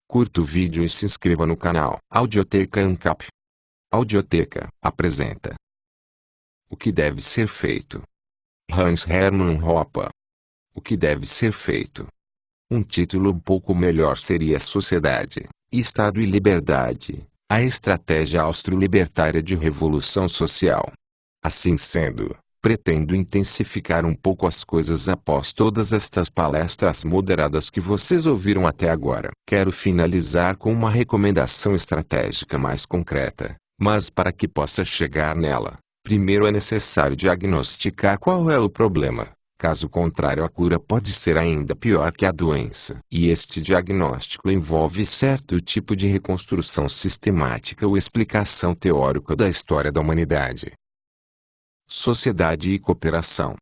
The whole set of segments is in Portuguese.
Curta o vídeo e se inscreva no canal Audioteca ANCAP. Audioteca apresenta O que deve ser feito. Hans Hermann Hoppe. O que deve ser feito. Um título um pouco melhor seria Sociedade, Estado e Liberdade, a estratégia austro-libertária de revolução social. Assim sendo, pretendo intensificar um pouco as coisas após todas estas palestras moderadas que vocês ouviram até agora. Quero finalizar com uma recomendação estratégica mais concreta, mas para que possa chegar nela, primeiro é necessário diagnosticar qual é o problema. Caso contrário, a cura pode ser ainda pior que a doença. E este diagnóstico envolve certo tipo de reconstrução sistemática ou explicação teórica da história da humanidade. Sociedade e cooperação.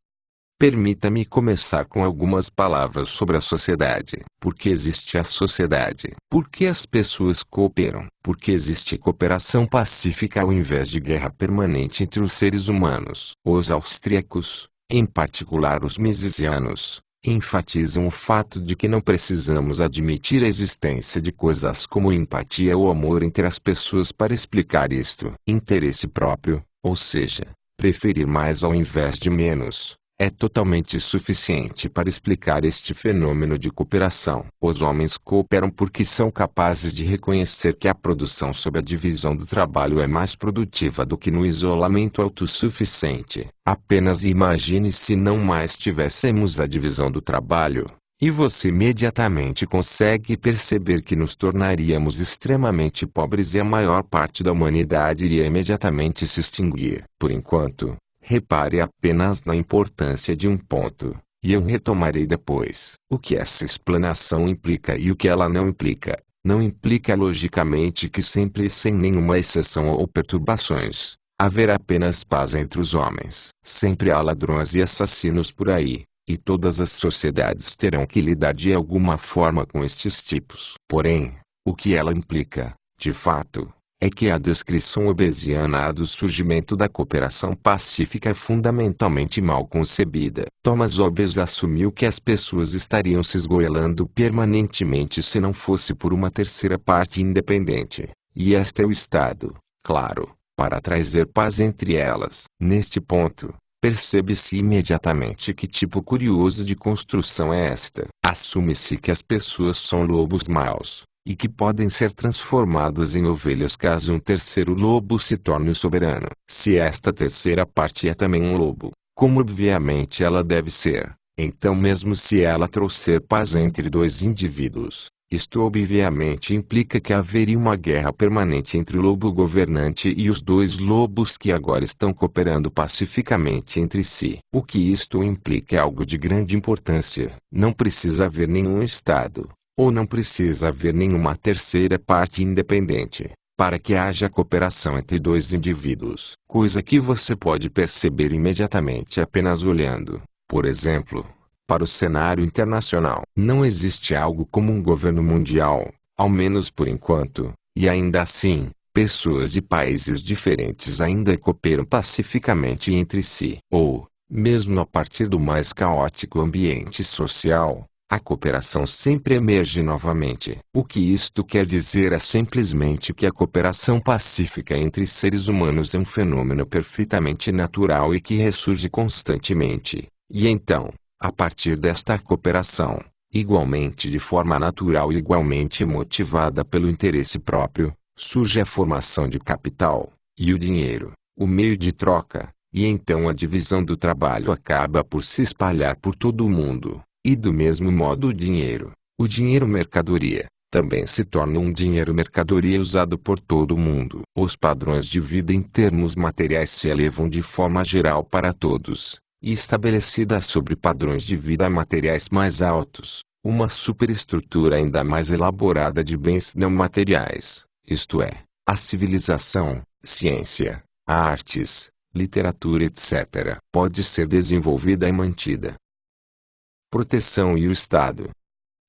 Permita-me começar com algumas palavras sobre a sociedade. Por que existe a sociedade? Por que as pessoas cooperam? Por que existe cooperação pacífica ao invés de guerra permanente entre os seres humanos? Os austríacos, em particular os misesianos, enfatizam o fato de que não precisamos admitir a existência de coisas como empatia ou amor entre as pessoas para explicar isto. Interesse próprio, ou seja, preferir mais ao invés de menos, é totalmente suficiente para explicar este fenômeno de cooperação. Os homens cooperam porque são capazes de reconhecer que a produção sob a divisão do trabalho é mais produtiva do que no isolamento autossuficiente. Apenas imagine se não mais tivéssemos a divisão do trabalho, e você imediatamente consegue perceber que nos tornaríamos extremamente pobres e a maior parte da humanidade iria imediatamente se extinguir. Por enquanto, repare apenas na importância de um ponto, e eu retomarei depois. O que essa explanação implica e o que ela não implica. Não implica logicamente que sempre e sem nenhuma exceção ou perturbações, haverá apenas paz entre os homens. Sempre há ladrões e assassinos por aí, e todas as sociedades terão que lidar de alguma forma com estes tipos. Porém, o que ela implica, de fato, é que a descrição hobbesiana do surgimento da cooperação pacífica é fundamentalmente mal concebida. Thomas Hobbes assumiu que as pessoas estariam se esgoelando permanentemente se não fosse por uma terceira parte independente, e este é o Estado, claro, para trazer paz entre elas. Neste ponto, percebe-se imediatamente que tipo curioso de construção é esta. Assume-se que as pessoas são lobos maus, e que podem ser transformadas em ovelhas caso um terceiro lobo se torne o soberano. Se esta terceira parte é também um lobo, como obviamente ela deve ser, então mesmo se ela trouxer paz entre dois indivíduos, isto obviamente implica que haveria uma guerra permanente entre o lobo governante e os dois lobos que agora estão cooperando pacificamente entre si. O que isto implica é algo de grande importância. Não precisa haver nenhum Estado, ou não precisa haver nenhuma terceira parte independente, para que haja cooperação entre dois indivíduos. Coisa que você pode perceber imediatamente apenas olhando, por exemplo, para o cenário internacional. Não existe algo como um governo mundial, ao menos por enquanto, e ainda assim, pessoas de países diferentes ainda cooperam pacificamente entre si. Ou, mesmo a partir do mais caótico ambiente social, a cooperação sempre emerge novamente. O que isto quer dizer é simplesmente que a cooperação pacífica entre seres humanos é um fenômeno perfeitamente natural e que ressurge constantemente. E então, a partir desta cooperação, igualmente de forma natural e igualmente motivada pelo interesse próprio, surge a formação de capital, e o dinheiro, o meio de troca, e então a divisão do trabalho acaba por se espalhar por todo o mundo, e do mesmo modo o dinheiro mercadoria, também se torna um dinheiro mercadoria usado por todo o mundo. Os padrões de vida em termos materiais se elevam de forma geral para todos, e estabelecida sobre padrões de vida materiais mais altos, uma superestrutura ainda mais elaborada de bens não materiais, isto é, a civilização, ciência, artes, literatura etc., pode ser desenvolvida e mantida. Proteção e o Estado.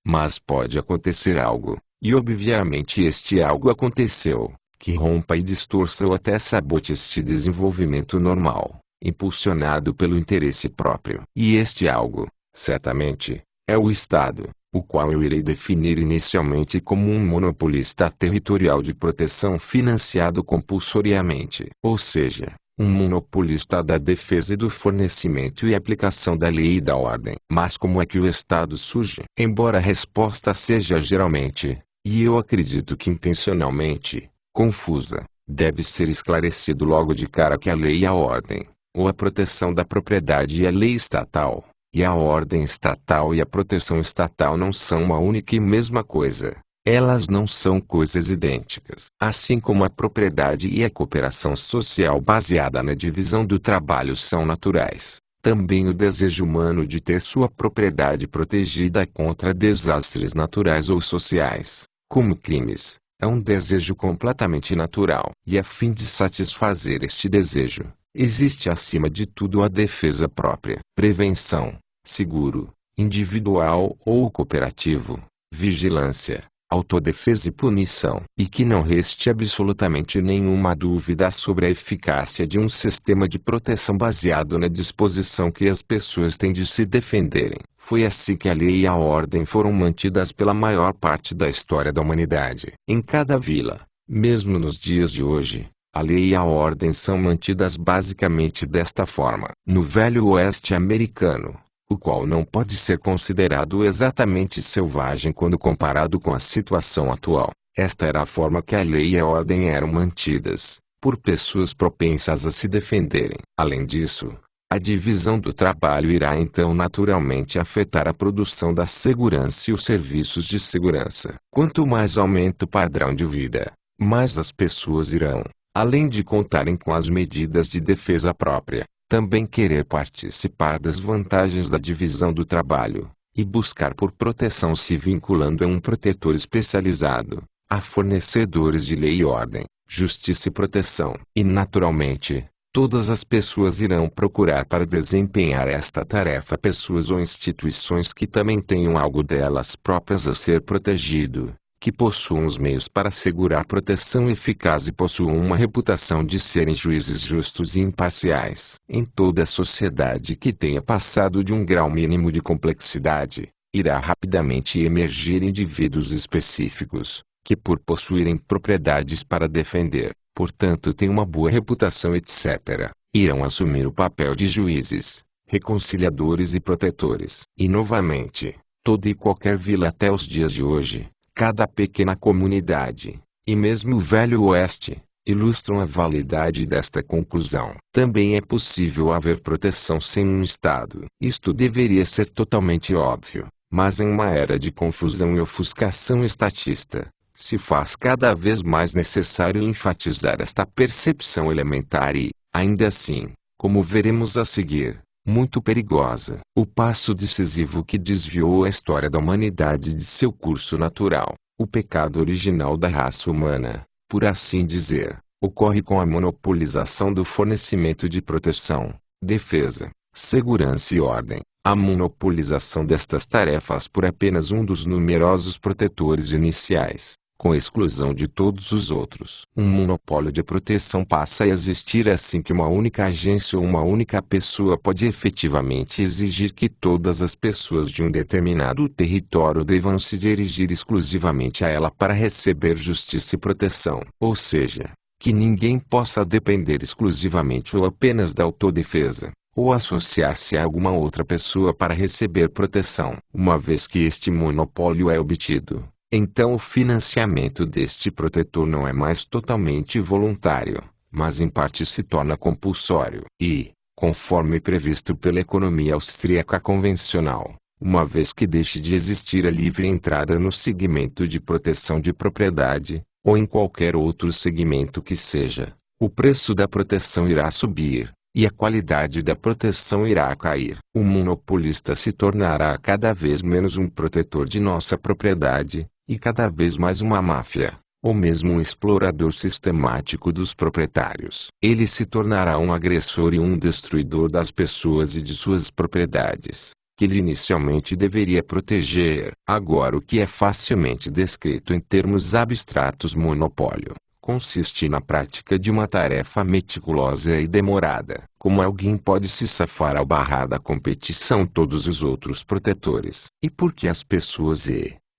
Mas pode acontecer algo, e obviamente este algo aconteceu, que rompa e distorça ou até sabote este desenvolvimento normal, impulsionado pelo interesse próprio. E este algo, certamente, é o Estado. o qual eu irei definir inicialmente como um monopolista territorial de proteção financiado compulsoriamente. Ou seja, um monopolista da defesa e do fornecimento e aplicação da lei e da ordem. Mas como é que o Estado surge? Embora a resposta seja geralmente, e eu acredito que intencionalmente, confusa, deve ser esclarecido logo de cara que a lei e a ordem, ou a proteção da propriedade e a lei estatal, e a ordem estatal e a proteção estatal não são uma única e mesma coisa. Elas não são coisas idênticas. Assim como a propriedade e a cooperação social baseada na divisão do trabalho são naturais, também o desejo humano de ter sua propriedade protegida contra desastres naturais ou sociais, como crimes, é um desejo completamente natural. E a fim de satisfazer este desejo, existe acima de tudo a defesa própria, prevenção, seguro, individual ou cooperativo, vigilância, autodefesa e punição. E que não reste absolutamente nenhuma dúvida sobre a eficácia de um sistema de proteção baseado na disposição que as pessoas têm de se defenderem. Foi assim que a lei e a ordem foram mantidas pela maior parte da história da humanidade. Em cada vila, mesmo nos dias de hoje, a lei e a ordem são mantidas basicamente desta forma. No Velho Oeste americano, o qual não pode ser considerado exatamente selvagem quando comparado com a situação atual, esta era a forma que a lei e a ordem eram mantidas, por pessoas propensas a se defenderem. Além disso, a divisão do trabalho irá então naturalmente afetar a produção da segurança e os serviços de segurança. Quanto mais aumenta o padrão de vida, mais as pessoas irão, além de contarem com as medidas de defesa própria, também querer participar das vantagens da divisão do trabalho, e buscar por proteção se vinculando a um protetor especializado, a fornecedores de lei e ordem, justiça e proteção. E naturalmente, todas as pessoas irão procurar para desempenhar esta tarefa pessoas ou instituições que também tenham algo delas próprias a ser protegido, que possuam os meios para assegurar proteção eficaz e possuam uma reputação de serem juízes justos e imparciais. Em toda a sociedade que tenha passado de um grau mínimo de complexidade, irá rapidamente emergir indivíduos específicos, que por possuírem propriedades para defender, portanto têm uma boa reputação etc., irão assumir o papel de juízes, reconciliadores e protetores. E novamente, toda e qualquer vila até os dias de hoje, cada pequena comunidade, e mesmo o Velho Oeste, ilustram a validade desta conclusão. Também é possível haver proteção sem um Estado. Isto deveria ser totalmente óbvio, mas em uma era de confusão e ofuscação estatista, se faz cada vez mais necessário enfatizar esta percepção elementar e, ainda assim, como veremos a seguir, muito perigosa. O passo decisivo que desviou a história da humanidade de seu curso natural, o pecado original da raça humana, por assim dizer, ocorre com a monopolização do fornecimento de proteção, defesa, segurança e ordem. A monopolização destas tarefas por apenas um dos numerosos protetores iniciais, com exclusão de todos os outros. Um monopólio de proteção passa a existir assim que uma única agência ou uma única pessoa pode efetivamente exigir que todas as pessoas de um determinado território devam se dirigir exclusivamente a ela para receber justiça e proteção. Ou seja, que ninguém possa depender exclusivamente ou apenas da autodefesa, ou associar-se a alguma outra pessoa para receber proteção. Uma vez que este monopólio é obtido, então o financiamento deste protetor não é mais totalmente voluntário, mas em parte se torna compulsório. E, conforme previsto pela economia austríaca convencional, uma vez que deixe de existir a livre entrada no segmento de proteção de propriedade, ou em qualquer outro segmento que seja, o preço da proteção irá subir, e a qualidade da proteção irá cair. O monopolista se tornará cada vez menos um protetor de nossa propriedade, e cada vez mais uma máfia, ou mesmo um explorador sistemático dos proprietários. Ele se tornará um agressor e um destruidor das pessoas e de suas propriedades, que ele inicialmente deveria proteger. Agora o que é facilmente descrito em termos abstratos monopólio, consiste na prática de uma tarefa meticulosa e demorada. Como alguém pode se safar ao barrar da competição todos os outros protetores? E por que as pessoas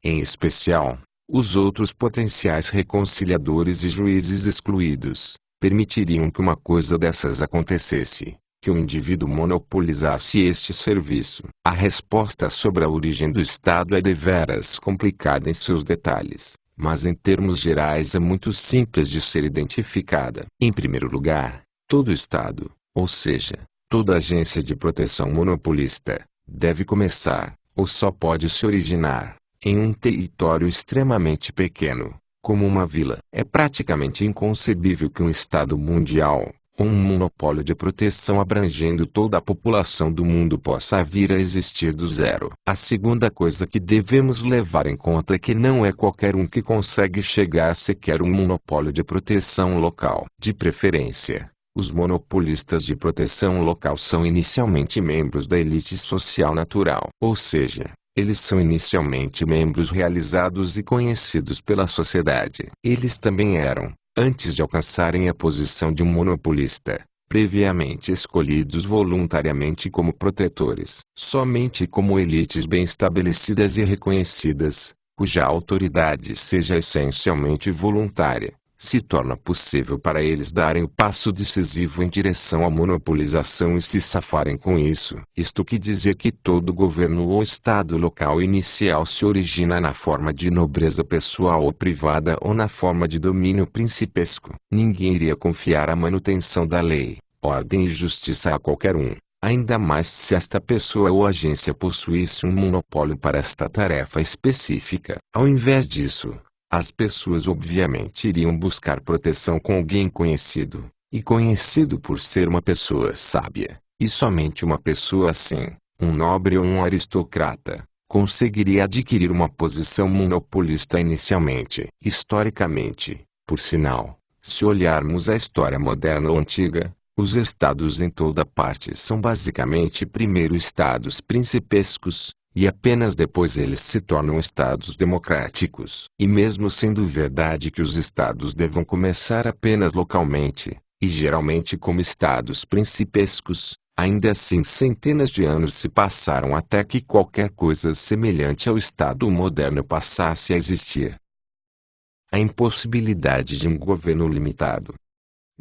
em especial, os outros potenciais reconciliadores e juízes excluídos, permitiriam que uma coisa dessas acontecesse? Que o indivíduo monopolizasse este serviço? A resposta sobre a origem do Estado é deveras complicada em seus detalhes, mas em termos gerais é muito simples de ser identificada. Em primeiro lugar, todo Estado, ou seja, toda agência de proteção monopolista, deve começar, ou só pode se originar, em um território extremamente pequeno, como uma vila. É praticamente inconcebível que um Estado mundial, um monopólio de proteção abrangendo toda a população do mundo possa vir a existir do zero. A segunda coisa que devemos levar em conta é que não é qualquer um que consegue chegar sequer um monopólio de proteção local. De preferência, os monopolistas de proteção local são inicialmente membros da elite social natural. Ou seja, eles são inicialmente membros realizados e conhecidos pela sociedade. Eles também eram, antes de alcançarem a posição de um monopolista, previamente escolhidos voluntariamente como protetores. Somente como elites bem estabelecidas e reconhecidas, cuja autoridade seja essencialmente voluntária, se torna possível para eles darem o passo decisivo em direção à monopolização e se safarem com isso. Isto quer dizer que todo governo ou estado local inicial se origina na forma de nobreza pessoal ou privada ou na forma de domínio principesco. Ninguém iria confiar a manutenção da lei, ordem e justiça a qualquer um, ainda mais se esta pessoa ou agência possuísse um monopólio para esta tarefa específica. Ao invés disso, as pessoas obviamente iriam buscar proteção com alguém conhecido, e conhecido por ser uma pessoa sábia, e somente uma pessoa assim, um nobre ou um aristocrata, conseguiria adquirir uma posição monopolista inicialmente. Historicamente, por sinal, se olharmos a história moderna ou antiga, os estados em toda parte são basicamente primeiro estados principescos, e apenas depois eles se tornam estados democráticos. E mesmo sendo verdade que os estados devam começar apenas localmente, e geralmente como estados principescos, ainda assim centenas de anos se passaram até que qualquer coisa semelhante ao estado moderno passasse a existir. A impossibilidade de um governo limitado.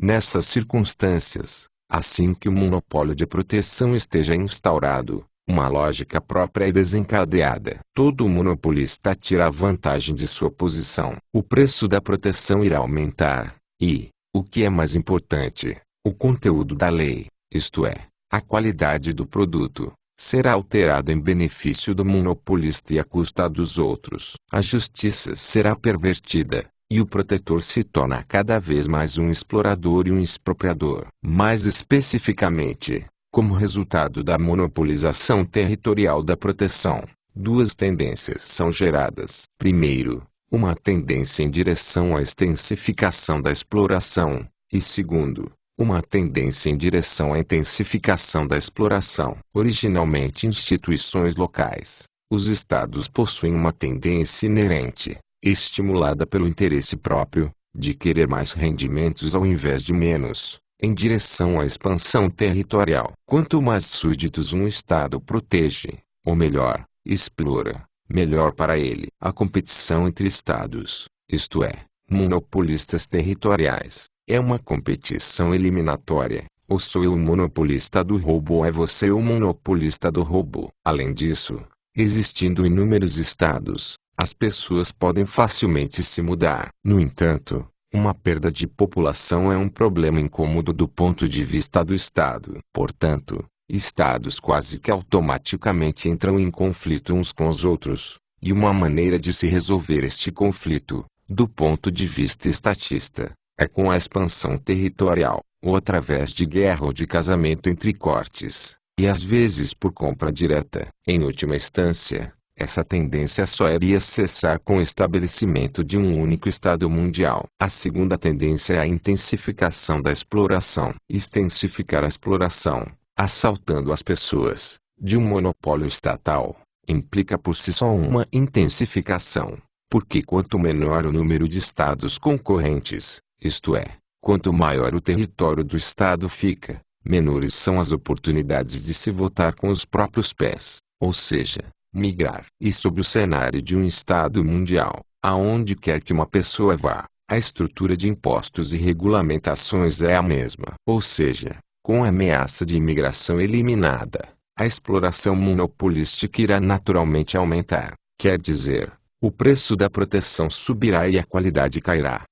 Nessas circunstâncias, assim que o monopólio de proteção esteja instaurado, uma lógica própria é desencadeada. Todo monopolista tira vantagem de sua posição. O preço da proteção irá aumentar, e, o que é mais importante, o conteúdo da lei, isto é, a qualidade do produto, será alterado em benefício do monopolista e à custa dos outros. A justiça será pervertida, e o protetor se torna cada vez mais um explorador e um expropriador. Mais especificamente, como resultado da monopolização territorial da proteção, duas tendências são geradas. Primeiro, uma tendência em direção à extensificação da exploração, e segundo, uma tendência em direção à intensificação da exploração. Originalmente instituições locais, os estados possuem uma tendência inerente, estimulada pelo interesse próprio, de querer mais rendimentos ao invés de menos, em direção à expansão territorial. Quanto mais súditos um estado protege, ou melhor, explora, melhor para ele. A competição entre estados, isto é, monopolistas territoriais, é uma competição eliminatória. Ou sou eu o monopolista do roubo ou é você o monopolista do roubo. Além disso, existindo inúmeros estados, as pessoas podem facilmente se mudar. No entanto, uma perda de população é um problema incômodo do ponto de vista do Estado. Portanto, estados quase que automaticamente entram em conflito uns com os outros, e uma maneira de se resolver este conflito, do ponto de vista estatista, é com a expansão territorial, ou através de guerra ou de casamento entre cortes, e às vezes por compra direta. Em última instância, essa tendência só iria cessar com o estabelecimento de um único Estado mundial. A segunda tendência é a intensificação da exploração. Extensificar a exploração, assaltando as pessoas, de um monopólio estatal, implica por si só uma intensificação, porque quanto menor o número de estados concorrentes, Isto é, quanto maior o território do Estado fica, menores são as oportunidades de se votar com os próprios pés, ou seja, migrar. E sob o cenário de um Estado mundial, aonde quer que uma pessoa vá, a estrutura de impostos e regulamentações é a mesma. Ou seja, com a ameaça de imigração eliminada, a exploração monopolística irá naturalmente aumentar. Quer dizer, o preço da proteção subirá e a qualidade cairá.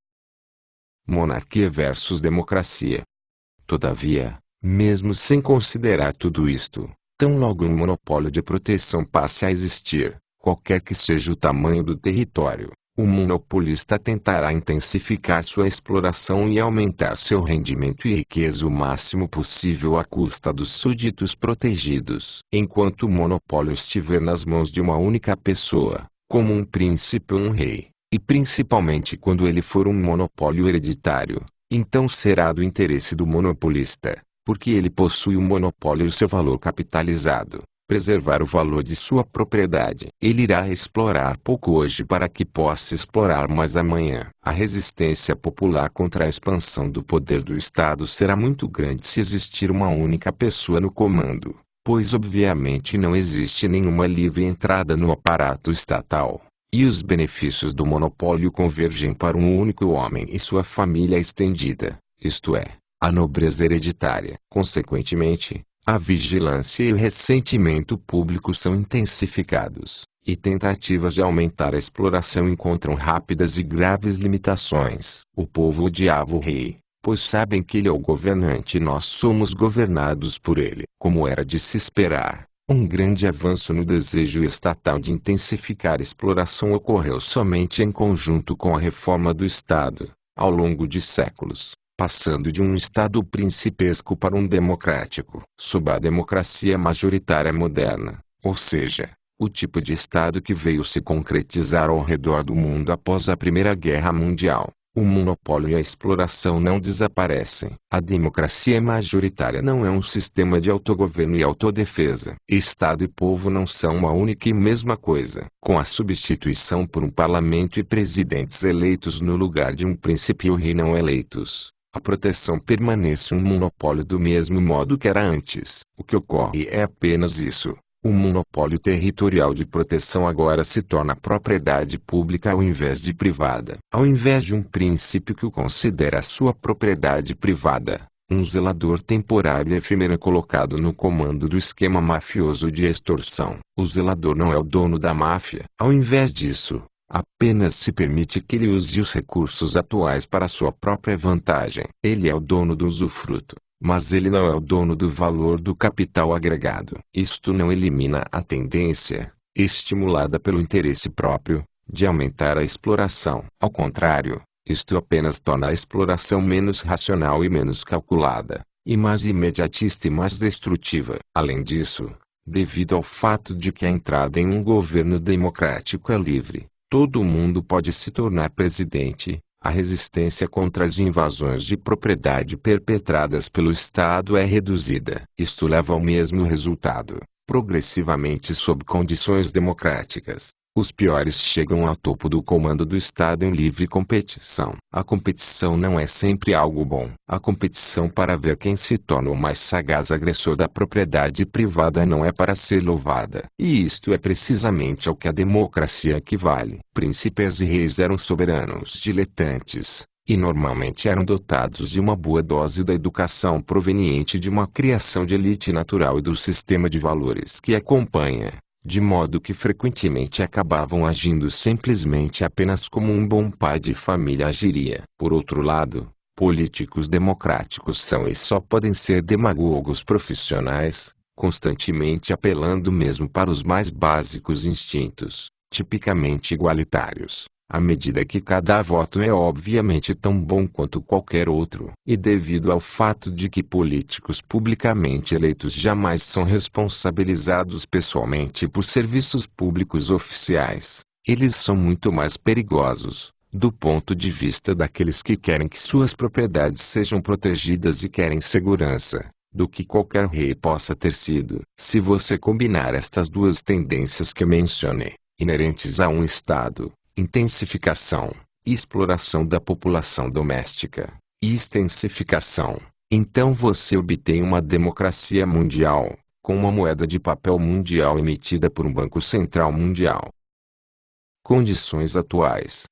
Monarquia versus democracia. Todavia, mesmo sem considerar tudo isto, tão logo um monopólio de proteção passe a existir, qualquer que seja o tamanho do território, o monopolista tentará intensificar sua exploração e aumentar seu rendimento e riqueza o máximo possível à custa dos súditos protegidos. Enquanto o monopólio estiver nas mãos de uma única pessoa, como um príncipe ou um rei, e principalmente quando ele for um monopólio hereditário, então será do interesse do monopolista, porque ele possui o monopólio e seu valor capitalizado, preservar o valor de sua propriedade. Ele irá explorar pouco hoje para que possa explorar mais amanhã. A resistência popular contra a expansão do poder do Estado será muito grande se existir uma única pessoa no comando, pois obviamente não existe nenhuma livre entrada no aparato estatal, e os benefícios do monopólio convergem para um único homem e sua família estendida, isto é, a nobreza hereditária. Consequentemente, a vigilância e o ressentimento público são intensificados, e tentativas de aumentar a exploração encontram rápidas e graves limitações. O povo odiava o rei, pois sabem que ele é o governante e nós somos governados por ele. Como era de se esperar, um grande avanço no desejo estatal de intensificar a exploração ocorreu somente em conjunto com a reforma do Estado, ao longo de séculos, passando de um Estado principesco para um democrático. Sob a democracia majoritária moderna, ou seja, o tipo de Estado que veio se concretizar ao redor do mundo após a Primeira Guerra Mundial, o monopólio e a exploração não desaparecem. A democracia majoritária não é um sistema de autogoverno e autodefesa. Estado e povo não são uma única e mesma coisa. Com a substituição por um parlamento e presidentes eleitos no lugar de um príncipe ou rei não eleitos, a proteção permanece um monopólio do mesmo modo que era antes. O que ocorre é apenas isso. O monopólio territorial de proteção agora se torna propriedade pública ao invés de privada. Ao invés de um príncipe que o considera sua propriedade privada, um zelador temporário e efêmero é colocado no comando do esquema mafioso de extorsão. O zelador não é o dono da máfia. Ao invés disso, apenas se permite que ele use os recursos atuais para sua própria vantagem. Ele é o dono do usufruto, mas ele não é o dono do valor do capital agregado. Isto não elimina a tendência, estimulada pelo interesse próprio, de aumentar a exploração. Ao contrário, isto apenas torna a exploração menos racional e menos calculada, e mais imediatista e mais destrutiva. Além disso, devido ao fato de que a entrada em um governo democrático é livre, todo mundo pode se tornar presidente. A resistência contra as invasões de propriedade perpetradas pelo Estado é reduzida. Isto leva ao mesmo resultado, progressivamente sob condições democráticas. Os piores chegam ao topo do comando do Estado em livre competição. A competição não é sempre algo bom. A competição para ver quem se torna o mais sagaz agressor da propriedade privada não é para ser louvada. E isto é precisamente ao que a democracia equivale. Príncipes e reis eram soberanos diletantes, e normalmente eram dotados de uma boa dose da educação proveniente de uma criação de elite natural e do sistema de valores que acompanha, de modo que frequentemente acabavam agindo simplesmente apenas como um bom pai de família agiria. Por outro lado, políticos democráticos são e só podem ser demagogos profissionais, constantemente apelando mesmo para os mais básicos instintos, tipicamente igualitários, à medida que cada voto é obviamente tão bom quanto qualquer outro. E devido ao fato de que políticos publicamente eleitos jamais são responsabilizados pessoalmente por serviços públicos oficiais, eles são muito mais perigosos, do ponto de vista daqueles que querem que suas propriedades sejam protegidas e querem segurança, do que qualquer rei possa ter sido. Se você combinar estas duas tendências que mencionei, inerentes a um Estado, intensificação, exploração da população doméstica e extensificação. Então você obtém uma democracia mundial, com uma moeda de papel mundial emitida por um Banco Central Mundial. Condições atuais.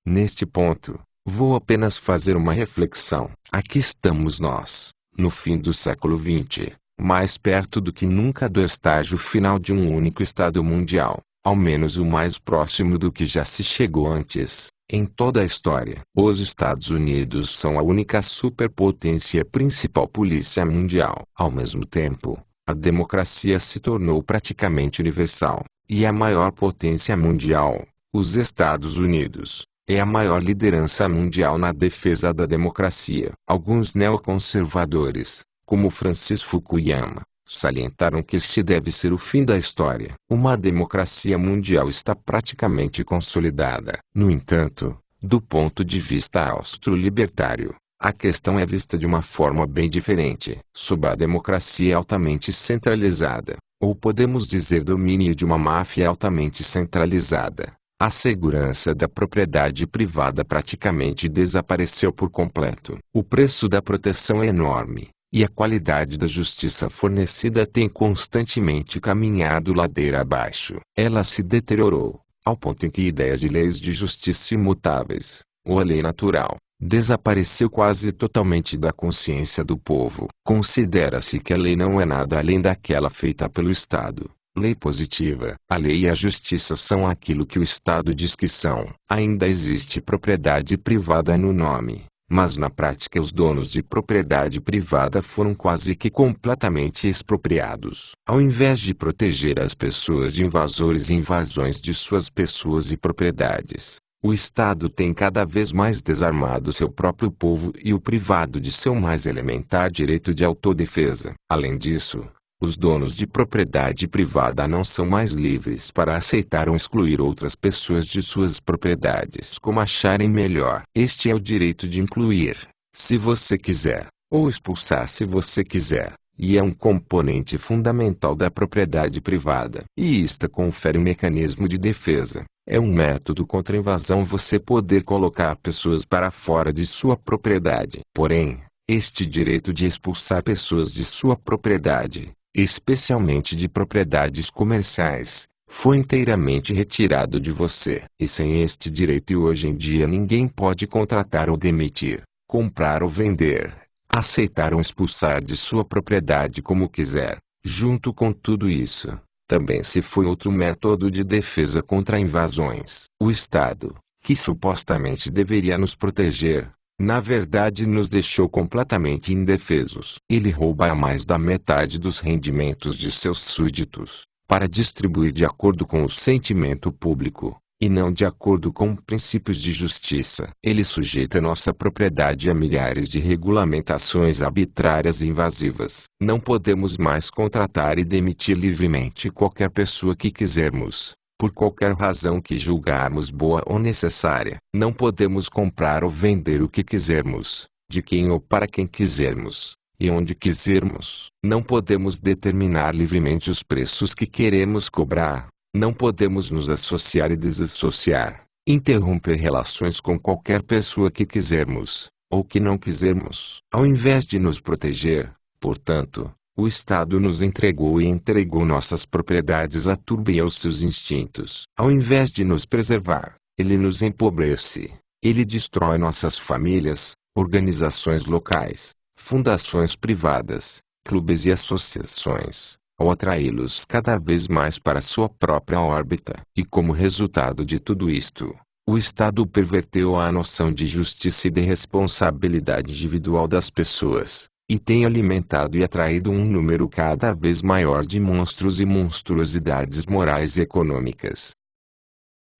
Neste ponto, vou apenas fazer uma reflexão. Aqui estamos nós, no fim do século XX, mais perto do que nunca do estágio final de um único Estado mundial, ao menos o mais próximo do que já se chegou antes, em toda a história. Os Estados Unidos são a única superpotência e a principal polícia mundial. Ao mesmo tempo, a democracia se tornou praticamente universal, e a maior potência mundial, os Estados Unidos, é a maior liderança mundial na defesa da democracia. Alguns neoconservadores, como Francis Fukuyama, salientaram que este deve ser o fim da história. Uma democracia mundial está praticamente consolidada. No entanto, do ponto de vista austro-libertário, a questão é vista de uma forma bem diferente. Sob a democracia altamente centralizada, ou podemos dizer domínio de uma máfia altamente centralizada, a segurança da propriedade privada praticamente desapareceu por completo. O preço da proteção é enorme, e a qualidade da justiça fornecida tem constantemente caminhado ladeira abaixo. Ela se deteriorou, ao ponto em que a ideia de leis de justiça imutáveis, ou a lei natural, desapareceu quase totalmente da consciência do povo. Considera-se que a lei não é nada além daquela feita pelo Estado. Lei positiva. A lei e a justiça são aquilo que o Estado diz que são. Ainda existe propriedade privada no nome, mas na prática os donos de propriedade privada foram quase que completamente expropriados. Ao invés de proteger as pessoas de invasores e invasões de suas pessoas e propriedades, o Estado tem cada vez mais desarmado seu próprio povo e o privado de seu mais elementar direito de autodefesa. Além disso, os donos de propriedade privada não são mais livres para aceitar ou excluir outras pessoas de suas propriedades como acharem melhor. Este é o direito de incluir, se você quiser, ou expulsar se você quiser, e é um componente fundamental da propriedade privada. E isto confere um mecanismo de defesa. É um método contra a invasão você poder colocar pessoas para fora de sua propriedade. Porém, este direito de expulsar pessoas de sua propriedade, especialmente de propriedades comerciais, foi inteiramente retirado de você. E sem este direito hoje em dia ninguém pode contratar ou demitir, comprar ou vender, aceitar ou expulsar de sua propriedade como quiser. Junto com tudo isso, também se foi outro método de defesa contra invasões. O Estado, que supostamente deveria nos proteger, na verdade nos deixou completamente indefesos. Ele rouba a mais da metade dos rendimentos de seus súditos, para distribuir de acordo com o sentimento público, e não de acordo com princípios de justiça. Ele sujeita nossa propriedade a milhares de regulamentações arbitrárias e invasivas. Não podemos mais contratar e demitir livremente qualquer pessoa que quisermos, por qualquer razão que julgarmos boa ou necessária. Não podemos comprar ou vender o que quisermos, de quem ou para quem quisermos, e onde quisermos. Não podemos determinar livremente os preços que queremos cobrar. Não podemos nos associar e desassociar, interromper relações com qualquer pessoa que quisermos, ou que não quisermos. Ao invés de nos proteger, portanto, o Estado nos entregou e entregou nossas propriedades à turba e aos seus instintos. Ao invés de nos preservar, ele nos empobrece. Ele destrói nossas famílias, organizações locais, fundações privadas, clubes e associações, ao atraí-los cada vez mais para sua própria órbita. E como resultado de tudo isto, o Estado perverteu a noção de justiça e de responsabilidade individual das pessoas, e tem alimentado e atraído um número cada vez maior de monstros e monstruosidades morais e econômicas.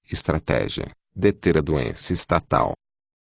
Estratégia: deter a doença estatal.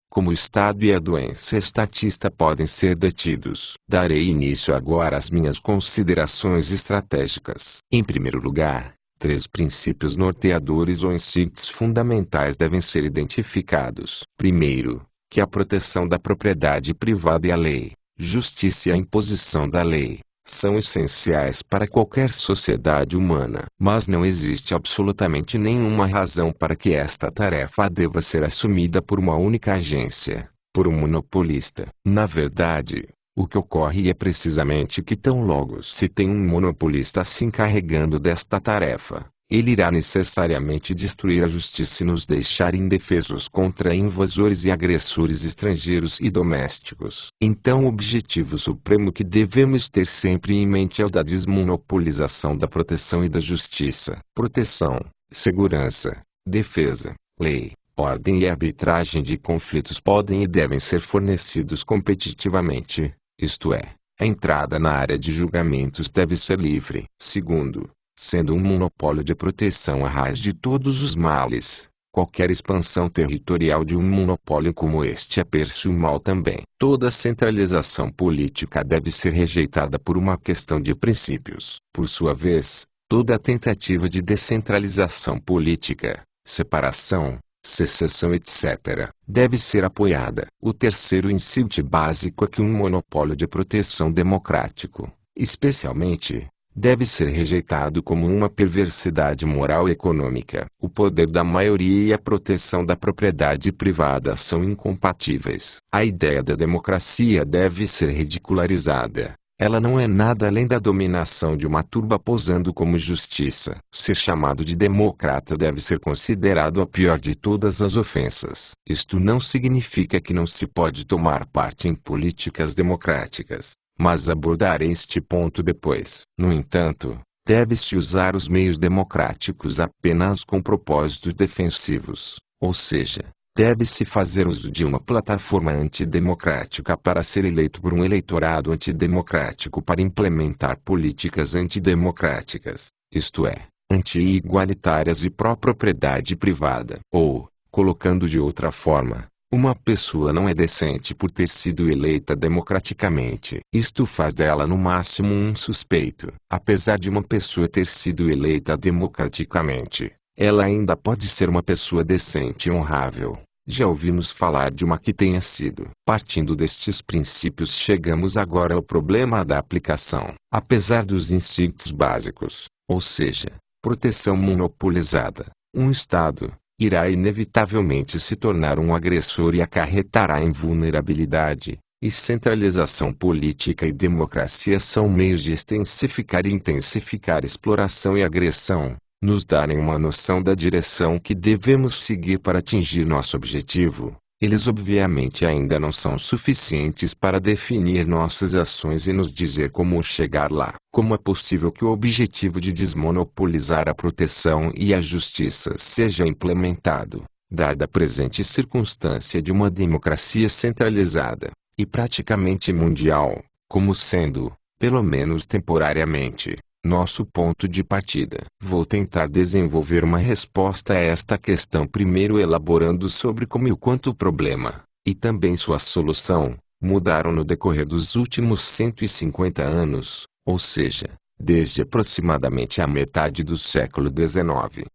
Como o Estado e a doença estatista podem ser detidos. Darei início agora às minhas considerações estratégicas. Em primeiro lugar, 3 princípios norteadores ou insights fundamentais devem ser identificados. Primeiro, que a proteção da propriedade privada e a lei, justiça e a imposição da lei, são essenciais para qualquer sociedade humana. Mas não existe absolutamente nenhuma razão para que esta tarefa deva ser assumida por uma única agência, por um monopolista. Na verdade, o que ocorre é precisamente que tão logo se tem um monopolista se encarregando desta tarefa, ele irá necessariamente destruir a justiça e nos deixar indefesos contra invasores e agressores estrangeiros e domésticos. Então o objetivo supremo que devemos ter sempre em mente é o da desmonopolização da proteção e da justiça. Proteção, segurança, defesa, lei, ordem e arbitragem de conflitos podem e devem ser fornecidos competitivamente, isto é, a entrada na área de julgamentos deve ser livre. Segundo, sendo um monopólio de proteção a raiz de todos os males, qualquer expansão territorial de um monopólio como este é per-se um mal também. Toda centralização política deve ser rejeitada por uma questão de princípios. Por sua vez, toda tentativa de descentralização política, separação, secessão etc., deve ser apoiada. O terceiro insight básico é que um monopólio de proteção democrático, especialmente, deve ser rejeitado como uma perversidade moral e econômica. O poder da maioria e a proteção da propriedade privada são incompatíveis. A ideia da democracia deve ser ridicularizada. Ela não é nada além da dominação de uma turba posando como justiça. Ser chamado de democrata deve ser considerado a pior de todas as ofensas. Isto não significa que não se pode tomar parte em políticas democráticas, mas abordarei este ponto depois. No entanto, deve-se usar os meios democráticos apenas com propósitos defensivos, ou seja, deve-se fazer uso de uma plataforma antidemocrática para ser eleito por um eleitorado antidemocrático para implementar políticas antidemocráticas, isto é, anti-igualitárias e pró-propriedade privada. Ou, colocando de outra forma, uma pessoa não é decente por ter sido eleita democraticamente. Isto faz dela no máximo um suspeito. Apesar de uma pessoa ter sido eleita democraticamente, ela ainda pode ser uma pessoa decente e honrável. Já ouvimos falar de uma que tenha sido. Partindo destes princípios chegamos agora ao problema da aplicação. Apesar dos insights básicos, ou seja, proteção monopolizada, um Estado irá inevitavelmente se tornar um agressor e acarretará em vulnerabilidade, e centralização política e democracia são meios de extensificar e intensificar exploração e agressão, nos darem uma noção da direção que devemos seguir para atingir nosso objetivo. Eles obviamente ainda não são suficientes para definir nossas ações e nos dizer como chegar lá. Como é possível que o objetivo de desmonopolizar a proteção e a justiça seja implementado, dada a presente circunstância de uma democracia centralizada, e praticamente mundial, como sendo, pelo menos temporariamente, nosso ponto de partida? Vou tentar desenvolver uma resposta a esta questão primeiro elaborando sobre como e o quanto o problema, e também sua solução, mudaram no decorrer dos últimos 150 anos, ou seja, desde aproximadamente a metade do século XIX.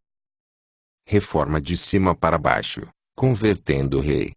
Reforma de cima para baixo, convertendo o rei.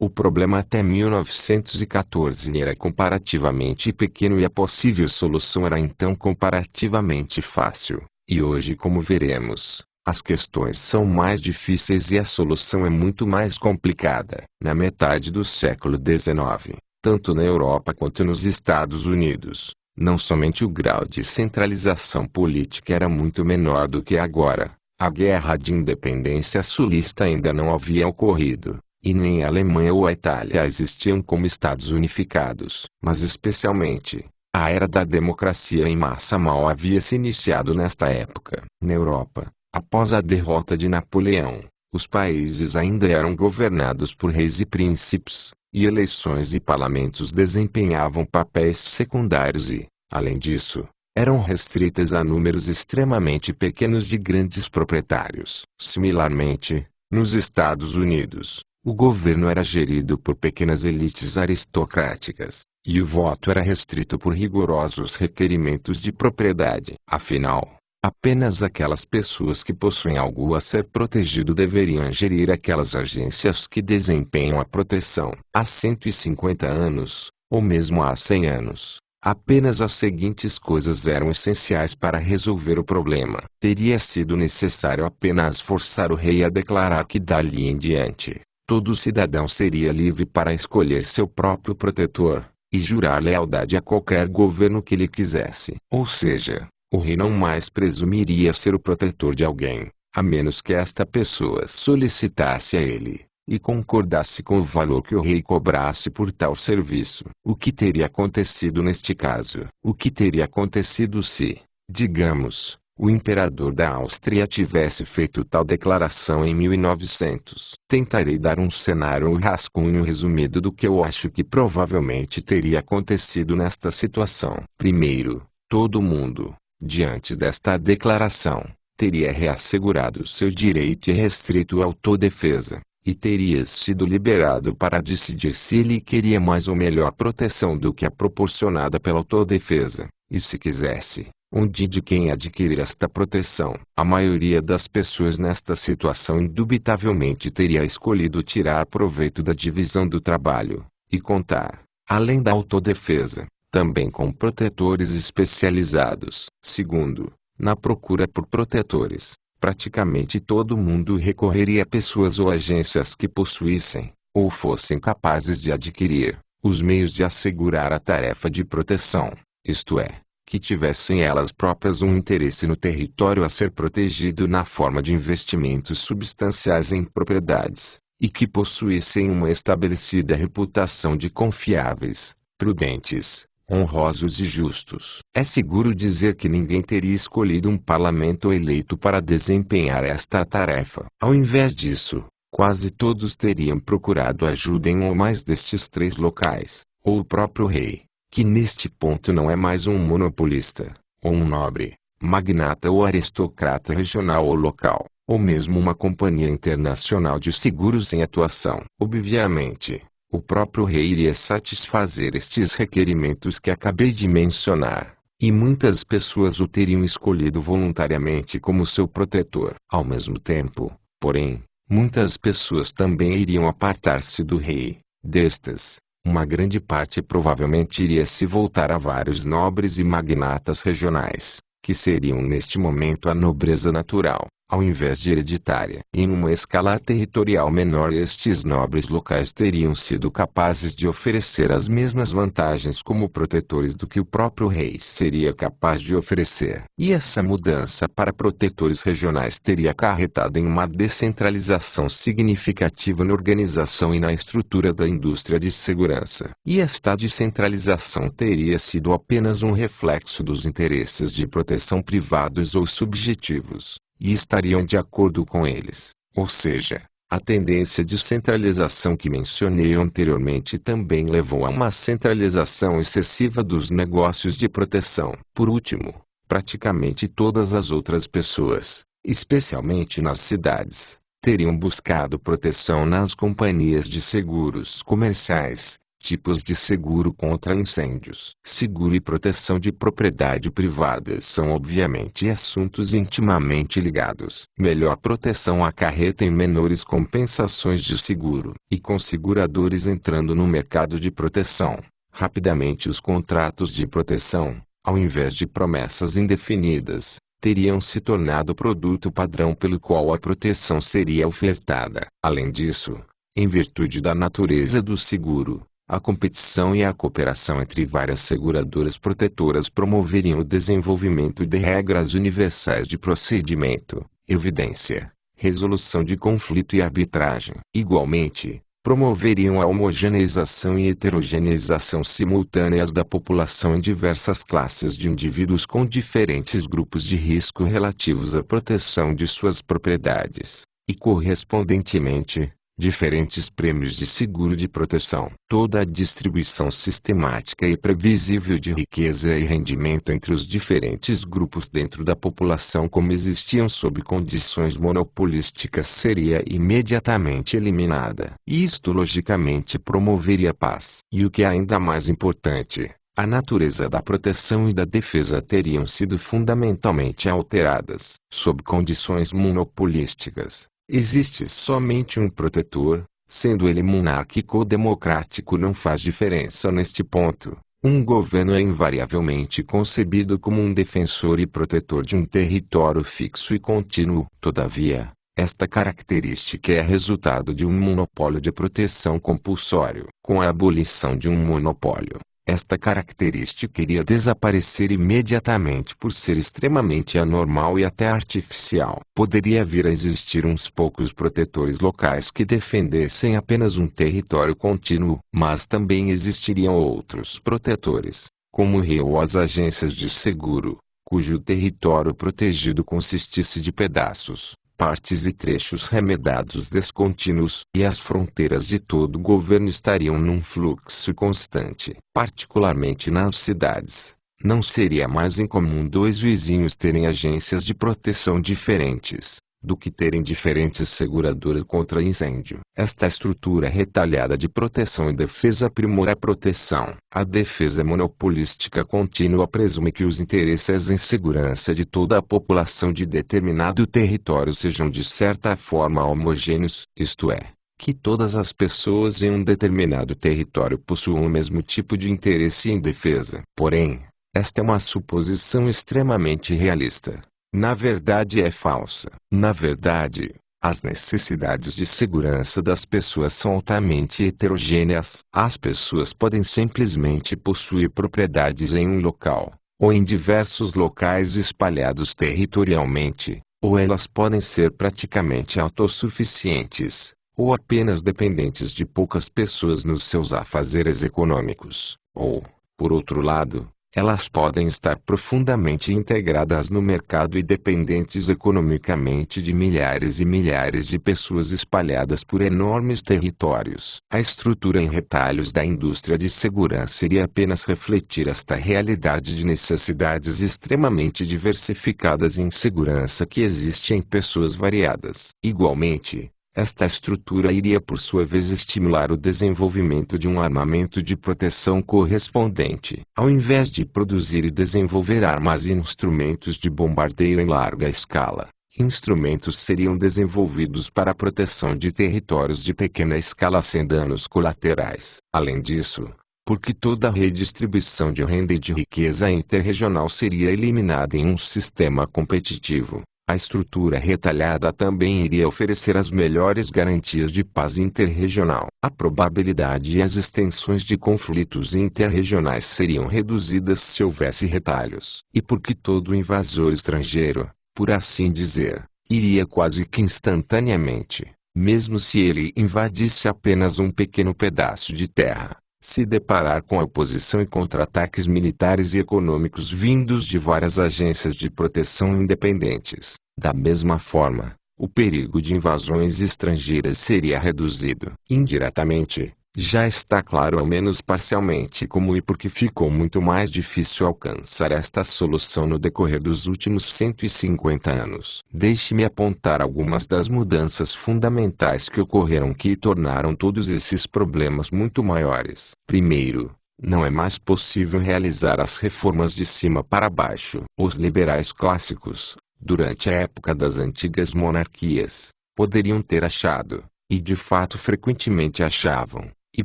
O problema até 1914 era comparativamente pequeno e a possível solução era então comparativamente fácil. E hoje, como veremos, as questões são mais difíceis e a solução é muito mais complicada. Na metade do século XIX, tanto na Europa quanto nos Estados Unidos, não somente o grau de centralização política era muito menor do que agora, a guerra de independência sulista ainda não havia ocorrido. E nem a Alemanha ou a Itália existiam como estados unificados. Mas especialmente, a era da democracia em massa mal havia se iniciado nesta época. Na Europa, após a derrota de Napoleão, os países ainda eram governados por reis e príncipes, e eleições e parlamentos desempenhavam papéis secundários e, além disso, eram restritas a números extremamente pequenos de grandes proprietários. Similarmente, nos Estados Unidos, o governo era gerido por pequenas elites aristocráticas, e o voto era restrito por rigorosos requerimentos de propriedade. Afinal, apenas aquelas pessoas que possuem algo a ser protegido deveriam gerir aquelas agências que desempenham a proteção. Há 150 anos, ou mesmo há 100 anos, Apenas as seguintes coisas eram essenciais para resolver o problema. Teria sido necessário apenas forçar o rei a declarar que dali em diante, todo cidadão seria livre para escolher seu próprio protetor, e jurar lealdade a qualquer governo que lhe quisesse. Ou seja, o rei não mais presumiria ser o protetor de alguém, a menos que esta pessoa solicitasse a ele, e concordasse com o valor que o rei cobrasse por tal serviço. O que teria acontecido neste caso? O que teria acontecido se, digamos, o imperador da Áustria tivesse feito tal declaração em 1900? Tentarei dar um cenário ou rascunho resumido do que eu acho que provavelmente teria acontecido nesta situação. Primeiro, todo mundo, diante desta declaração, teria reassegurado seu direito irrestrito à autodefesa, e teria sido liberado para decidir se ele queria mais ou melhor proteção do que a proporcionada pela autodefesa, e se quisesse, onde e de quem adquirir esta proteção. A maioria das pessoas nesta situação indubitavelmente teria escolhido tirar proveito da divisão do trabalho, e contar, além da autodefesa, também com protetores especializados. Segundo, na procura por protetores, praticamente todo mundo recorreria a pessoas ou agências que possuíssem, ou fossem capazes de adquirir, os meios de assegurar a tarefa de proteção, isto é, que tivessem elas próprias um interesse no território a ser protegido na forma de investimentos substanciais em propriedades, e que possuíssem uma estabelecida reputação de confiáveis, prudentes, honrosos e justos. É seguro dizer que ninguém teria escolhido um parlamento eleito para desempenhar esta tarefa. Ao invés disso, quase todos teriam procurado ajuda em um ou mais destes três locais, ou o próprio rei, que neste ponto não é mais um monopolista, ou um nobre, magnata ou aristocrata regional ou local, ou mesmo uma companhia internacional de seguros em atuação. Obviamente, o próprio rei iria satisfazer estes requerimentos que acabei de mencionar, e muitas pessoas o teriam escolhido voluntariamente como seu protetor. Ao mesmo tempo, porém, muitas pessoas também iriam apartar-se do rei. Destas, uma grande parte provavelmente iria se voltar a vários nobres e magnatas regionais, que seriam neste momento a nobreza natural, ao invés de hereditária. Em uma escala territorial menor, estes nobres locais teriam sido capazes de oferecer as mesmas vantagens como protetores do que o próprio rei seria capaz de oferecer. E essa mudança para protetores regionais teria acarretado em uma descentralização significativa na organização e na estrutura da indústria de segurança. E esta descentralização teria sido apenas um reflexo dos interesses de proteção privados ou subjetivos, e estariam de acordo com eles. Ou seja, a tendência de centralização que mencionei anteriormente também levou a uma centralização excessiva dos negócios de proteção. Por último, praticamente todas as outras pessoas, especialmente nas cidades, teriam buscado proteção nas companhias de seguros comerciais. Tipos de seguro contra incêndios. Seguro e proteção de propriedade privada são obviamente assuntos intimamente ligados. Melhor proteção acarreta em menores compensações de seguro. E com seguradores entrando no mercado de proteção, rapidamente os contratos de proteção, ao invés de promessas indefinidas, teriam se tornado o produto padrão pelo qual a proteção seria ofertada. Além disso, em virtude da natureza do seguro, a competição e a cooperação entre várias seguradoras protetoras promoveriam o desenvolvimento de regras universais de procedimento, evidência, resolução de conflito e arbitragem. Igualmente, promoveriam a homogeneização e heterogeneização simultâneas da população em diversas classes de indivíduos com diferentes grupos de risco relativos à proteção de suas propriedades, e correspondentemente, diferentes prêmios de seguro de proteção. Toda a distribuição sistemática e previsível de riqueza e rendimento entre os diferentes grupos dentro da população como existiam sob condições monopolísticas seria imediatamente eliminada. E isto logicamente promoveria a paz. E o que é ainda mais importante, a natureza da proteção e da defesa teriam sido fundamentalmente alteradas. Sob condições monopolísticas, existe somente um protetor, sendo ele monárquico ou democrático não faz diferença neste ponto, Um governo é invariavelmente concebido como um defensor e protetor de um território fixo e contínuo. Todavia, esta característica é resultado de um monopólio de proteção compulsório. Com a abolição de um monopólio, esta característica iria desaparecer imediatamente por ser extremamente anormal e até artificial. Poderia vir a existir uns poucos protetores locais que defendessem apenas um território contínuo, mas também existiriam outros protetores, como o rei ou as agências de seguro, cujo território protegido consistisse de pedaços, partes e trechos remedados descontínuos, e as fronteiras de todo o governo estariam num fluxo constante. Particularmente nas cidades, não seria mais incomum dois vizinhos terem agências de proteção diferentes, do que terem diferentes seguradoras contra incêndio. Esta estrutura retalhada de proteção e defesa aprimora a proteção. A defesa monopolística contínua presume que os interesses em segurança de toda a população de determinado território sejam de certa forma homogêneos, isto é, que todas as pessoas em um determinado território possuam o mesmo tipo de interesse em defesa. Porém, esta é uma suposição extremamente realista. Na verdade é falsa. Na verdade, as necessidades de segurança das pessoas são altamente heterogêneas. As pessoas podem simplesmente possuir propriedades em um local, ou em diversos locais espalhados territorialmente, ou elas podem ser praticamente autossuficientes, ou apenas dependentes de poucas pessoas nos seus afazeres econômicos, ou, por outro lado, elas podem estar profundamente integradas no mercado e dependentes economicamente de milhares e milhares de pessoas espalhadas por enormes territórios. A estrutura em retalhos da indústria de segurança iria apenas refletir esta realidade de necessidades extremamente diversificadas em segurança que existe em pessoas variadas. Igualmente, esta estrutura iria por sua vez estimular o desenvolvimento de um armamento de proteção correspondente. Ao invés de produzir e desenvolver armas e instrumentos de bombardeio em larga escala, instrumentos seriam desenvolvidos para a proteção de territórios de pequena escala sem danos colaterais. Além disso, porque toda a redistribuição de renda e de riqueza interregional seria eliminada em um sistema competitivo, a estrutura retalhada também iria oferecer as melhores garantias de paz interregional. A probabilidade e as extensões de conflitos interregionais seriam reduzidas se houvesse retalhos. E porque todo invasor estrangeiro, por assim dizer, iria quase que instantaneamente, mesmo se ele invadisse apenas um pequeno pedaço de terra, se deparar com a oposição e contra-ataques militares e econômicos vindos de várias agências de proteção independentes. Da mesma forma, o perigo de invasões estrangeiras seria reduzido. Indiretamente, já está claro ao menos parcialmente como e por que ficou muito mais difícil alcançar esta solução no decorrer dos últimos 150 anos. Deixe-me apontar algumas das mudanças fundamentais que ocorreram que tornaram todos esses problemas muito maiores. Primeiro, não é mais possível realizar as reformas de cima para baixo. Os liberais clássicos, durante a época das antigas monarquias, poderiam ter achado, e de fato frequentemente achavam, e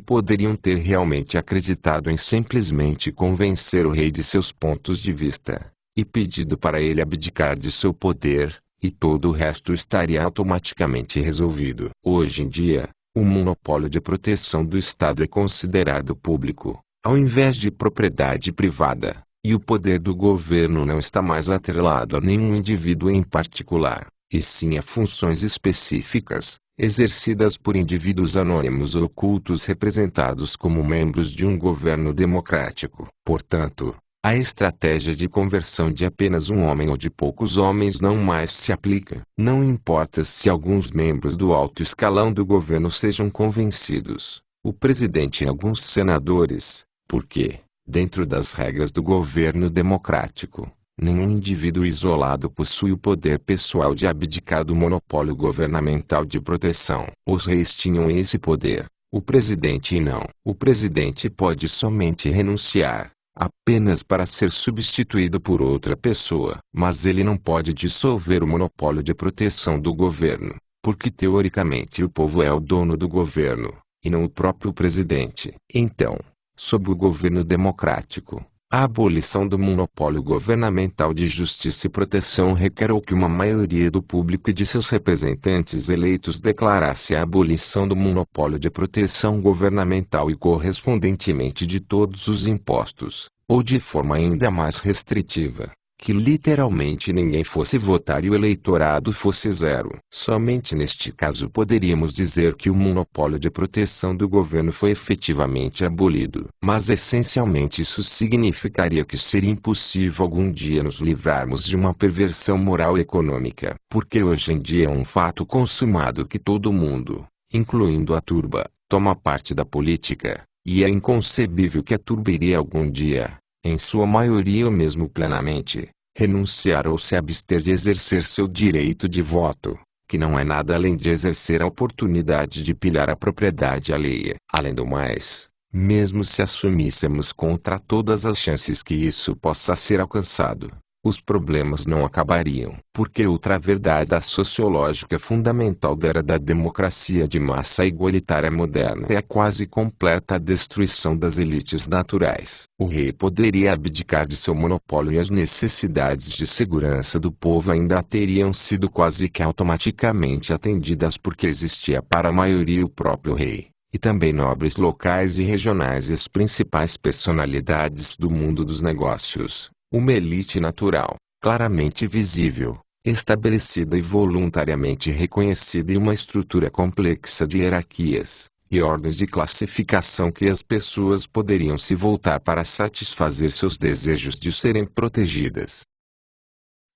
poderiam ter realmente acreditado em simplesmente convencer o rei de seus pontos de vista, e pedido para ele abdicar de seu poder, e todo o resto estaria automaticamente resolvido. Hoje em dia, o monopólio de proteção do Estado é considerado público, ao invés de propriedade privada, e o poder do governo não está mais atrelado a nenhum indivíduo em particular, e sim a funções específicas, exercidas por indivíduos anônimos ou ocultos representados como membros de um governo democrático. Portanto, a estratégia de conversão de apenas um homem ou de poucos homens não mais se aplica. Não importa se alguns membros do alto escalão do governo sejam convencidos, o presidente e alguns senadores, porque, dentro das regras do governo democrático, nenhum indivíduo isolado possui o poder pessoal de abdicar do monopólio governamental de proteção. Os reis tinham esse poder, o presidente não. O presidente pode somente renunciar, apenas para ser substituído por outra pessoa. Mas ele não pode dissolver o monopólio de proteção do governo, porque teoricamente o povo é o dono do governo, e não o próprio presidente. Então, Sob o governo democrático, a abolição do monopólio governamental de justiça e proteção requer que uma maioria do público e de seus representantes eleitos declarasse a abolição do monopólio de proteção governamental e correspondentemente de todos os impostos, ou de forma ainda mais restritiva, que literalmente ninguém fosse votar e o eleitorado fosse zero. Somente neste caso poderíamos dizer que o monopólio de proteção do governo foi efetivamente abolido. Mas essencialmente isso significaria que seria impossível algum dia nos livrarmos de uma perversão moral e econômica. Porque hoje em dia é um fato consumado que todo mundo, incluindo a turba, toma parte da política, e é inconcebível que a turba iria algum dia, em sua maioria ou mesmo plenamente, renunciar ou se abster de exercer seu direito de voto, que não é nada além de exercer a oportunidade de pilhar a propriedade alheia. Além do mais, mesmo se assumíssemos contra todas as chances que isso possa ser alcançado, os problemas não acabariam. Porque outra verdade sociológica fundamental da era da democracia de massa igualitária moderna é a quase completa destruição das elites naturais. O rei poderia abdicar de seu monopólio e as necessidades de segurança do povo ainda teriam sido quase que automaticamente atendidas porque existia para a maioria o próprio rei, e também nobres locais e regionais e as principais personalidades do mundo dos negócios. Uma elite natural, claramente visível, estabelecida e voluntariamente reconhecida e uma estrutura complexa de hierarquias e ordens de classificação que as pessoas poderiam se voltar para satisfazer seus desejos de serem protegidas.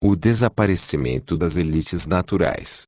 O desaparecimento das elites naturais.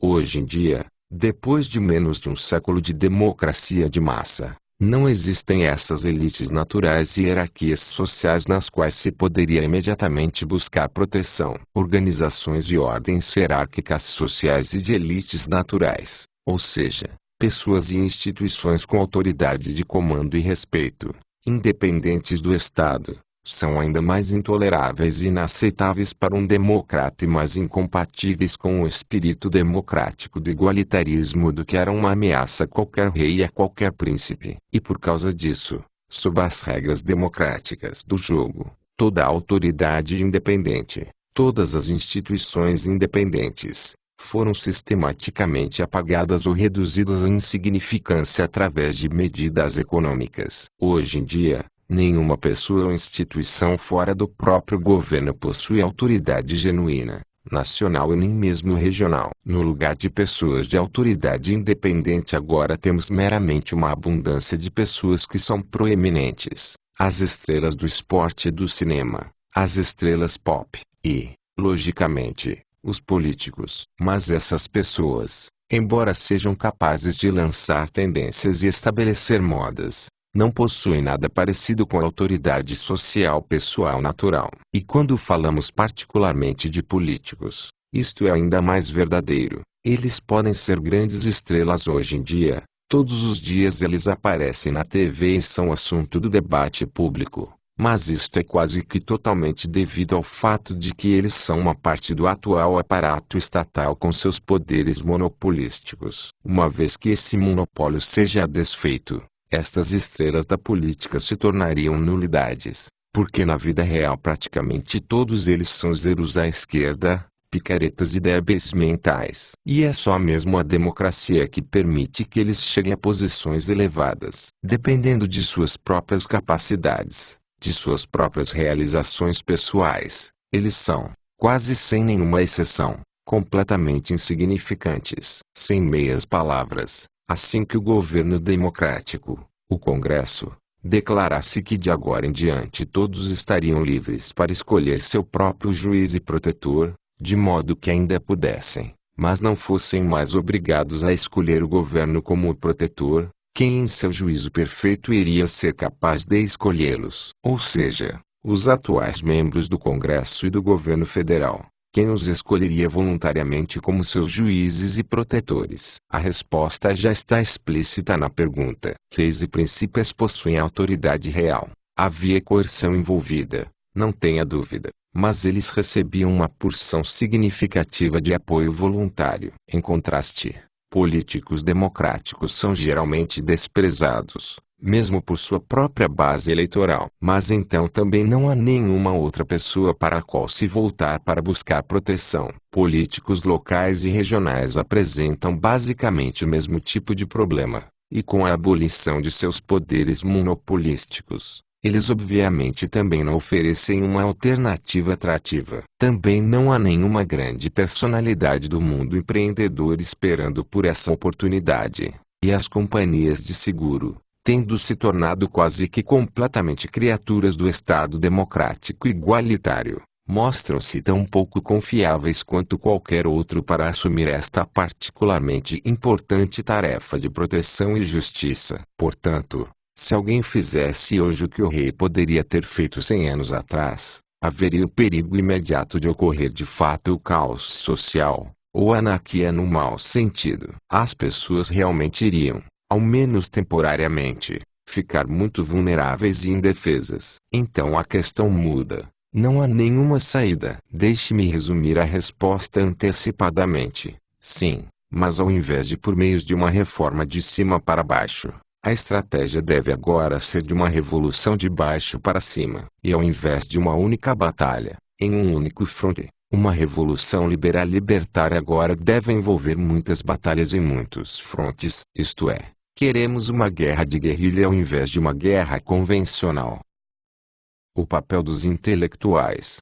Hoje em dia, depois de menos de um século de democracia de massa, não existem essas elites naturais e hierarquias sociais nas quais se poderia imediatamente buscar proteção. Organizações e ordens hierárquicas sociais e de elites naturais, ou seja, pessoas e instituições com autoridade de comando e respeito, independentes do Estado, são ainda mais intoleráveis e inaceitáveis para um democrata e mais incompatíveis com o espírito democrático do igualitarismo do que era uma ameaça a qualquer rei e a qualquer príncipe. E por causa disso, sob as regras democráticas do jogo, toda a autoridade independente, todas as instituições independentes, foram sistematicamente apagadas ou reduzidas à insignificância através de medidas econômicas. Hoje em dia, nenhuma pessoa ou instituição fora do próprio governo possui autoridade genuína, nacional e nem mesmo regional. No lugar de pessoas de autoridade independente agora temos meramente uma abundância de pessoas que são proeminentes, as estrelas do esporte e do cinema, as estrelas pop, e, logicamente, os políticos. Mas essas pessoas, embora sejam capazes de lançar tendências e estabelecer modas, não possuem nada parecido com a autoridade social pessoal natural. E quando falamos particularmente de políticos, isto é ainda mais verdadeiro. Eles podem ser grandes estrelas hoje em dia, todos os dias eles aparecem na TV e são assunto do debate público, mas isto é quase que totalmente devido ao fato de que eles são uma parte do atual aparato estatal com seus poderes monopolísticos. Uma vez que esse monopólio seja desfeito, estas estrelas da política se tornariam nulidades, porque na vida real praticamente todos eles são zeros à esquerda, picaretas e débeis mentais. E é só mesmo a democracia que permite que eles cheguem a posições elevadas. Dependendo de suas próprias capacidades, de suas próprias realizações pessoais, eles são, quase sem nenhuma exceção, completamente insignificantes. Sem meias palavras, assim que o governo democrático, o Congresso, declarasse que de agora em diante todos estariam livres para escolher seu próprio juiz e protetor, de modo que ainda pudessem, mas não fossem mais obrigados a escolher o governo como o protetor, quem em seu juízo perfeito iria ser capaz de escolhê-los? Ou seja, os atuais membros do Congresso e do governo federal. Quem os escolheria voluntariamente como seus juízes e protetores? A resposta já está explícita na pergunta. Reis e príncipes possuem autoridade real. Havia coerção envolvida, não tenha dúvida, mas eles recebiam uma porção significativa de apoio voluntário. Em contraste, políticos democráticos são geralmente desprezados, mesmo por sua própria base eleitoral. Mas então também não há nenhuma outra pessoa para a qual se voltar para buscar proteção. Políticos locais e regionais apresentam basicamente o mesmo tipo de problema, e com a abolição de seus poderes monopolísticos, eles obviamente também não oferecem uma alternativa atrativa. Também não há nenhuma grande personalidade do mundo empreendedor esperando por essa oportunidade, e as companhias de seguro, tendo se tornado quase que completamente criaturas do Estado democrático igualitário, mostram-se tão pouco confiáveis quanto qualquer outro para assumir esta particularmente importante tarefa de proteção e justiça. Portanto, se alguém fizesse hoje o que o rei poderia ter feito 100 anos atrás, haveria o perigo imediato de ocorrer de fato o caos social, ou anarquia no mau sentido. As pessoas realmente iriam, ao menos temporariamente, ficar muito vulneráveis e indefesas. Então a questão muda. Não há nenhuma saída. Deixe-me resumir a resposta antecipadamente. Sim, mas ao invés de por meio de uma reforma de cima para baixo, a estratégia deve agora ser de uma revolução de baixo para cima. E ao invés de uma única batalha, em um único fronte, uma revolução liberal libertária agora deve envolver muitas batalhas em muitos frontes. Isto é, queremos uma guerra de guerrilha ao invés de uma guerra convencional. O papel dos intelectuais.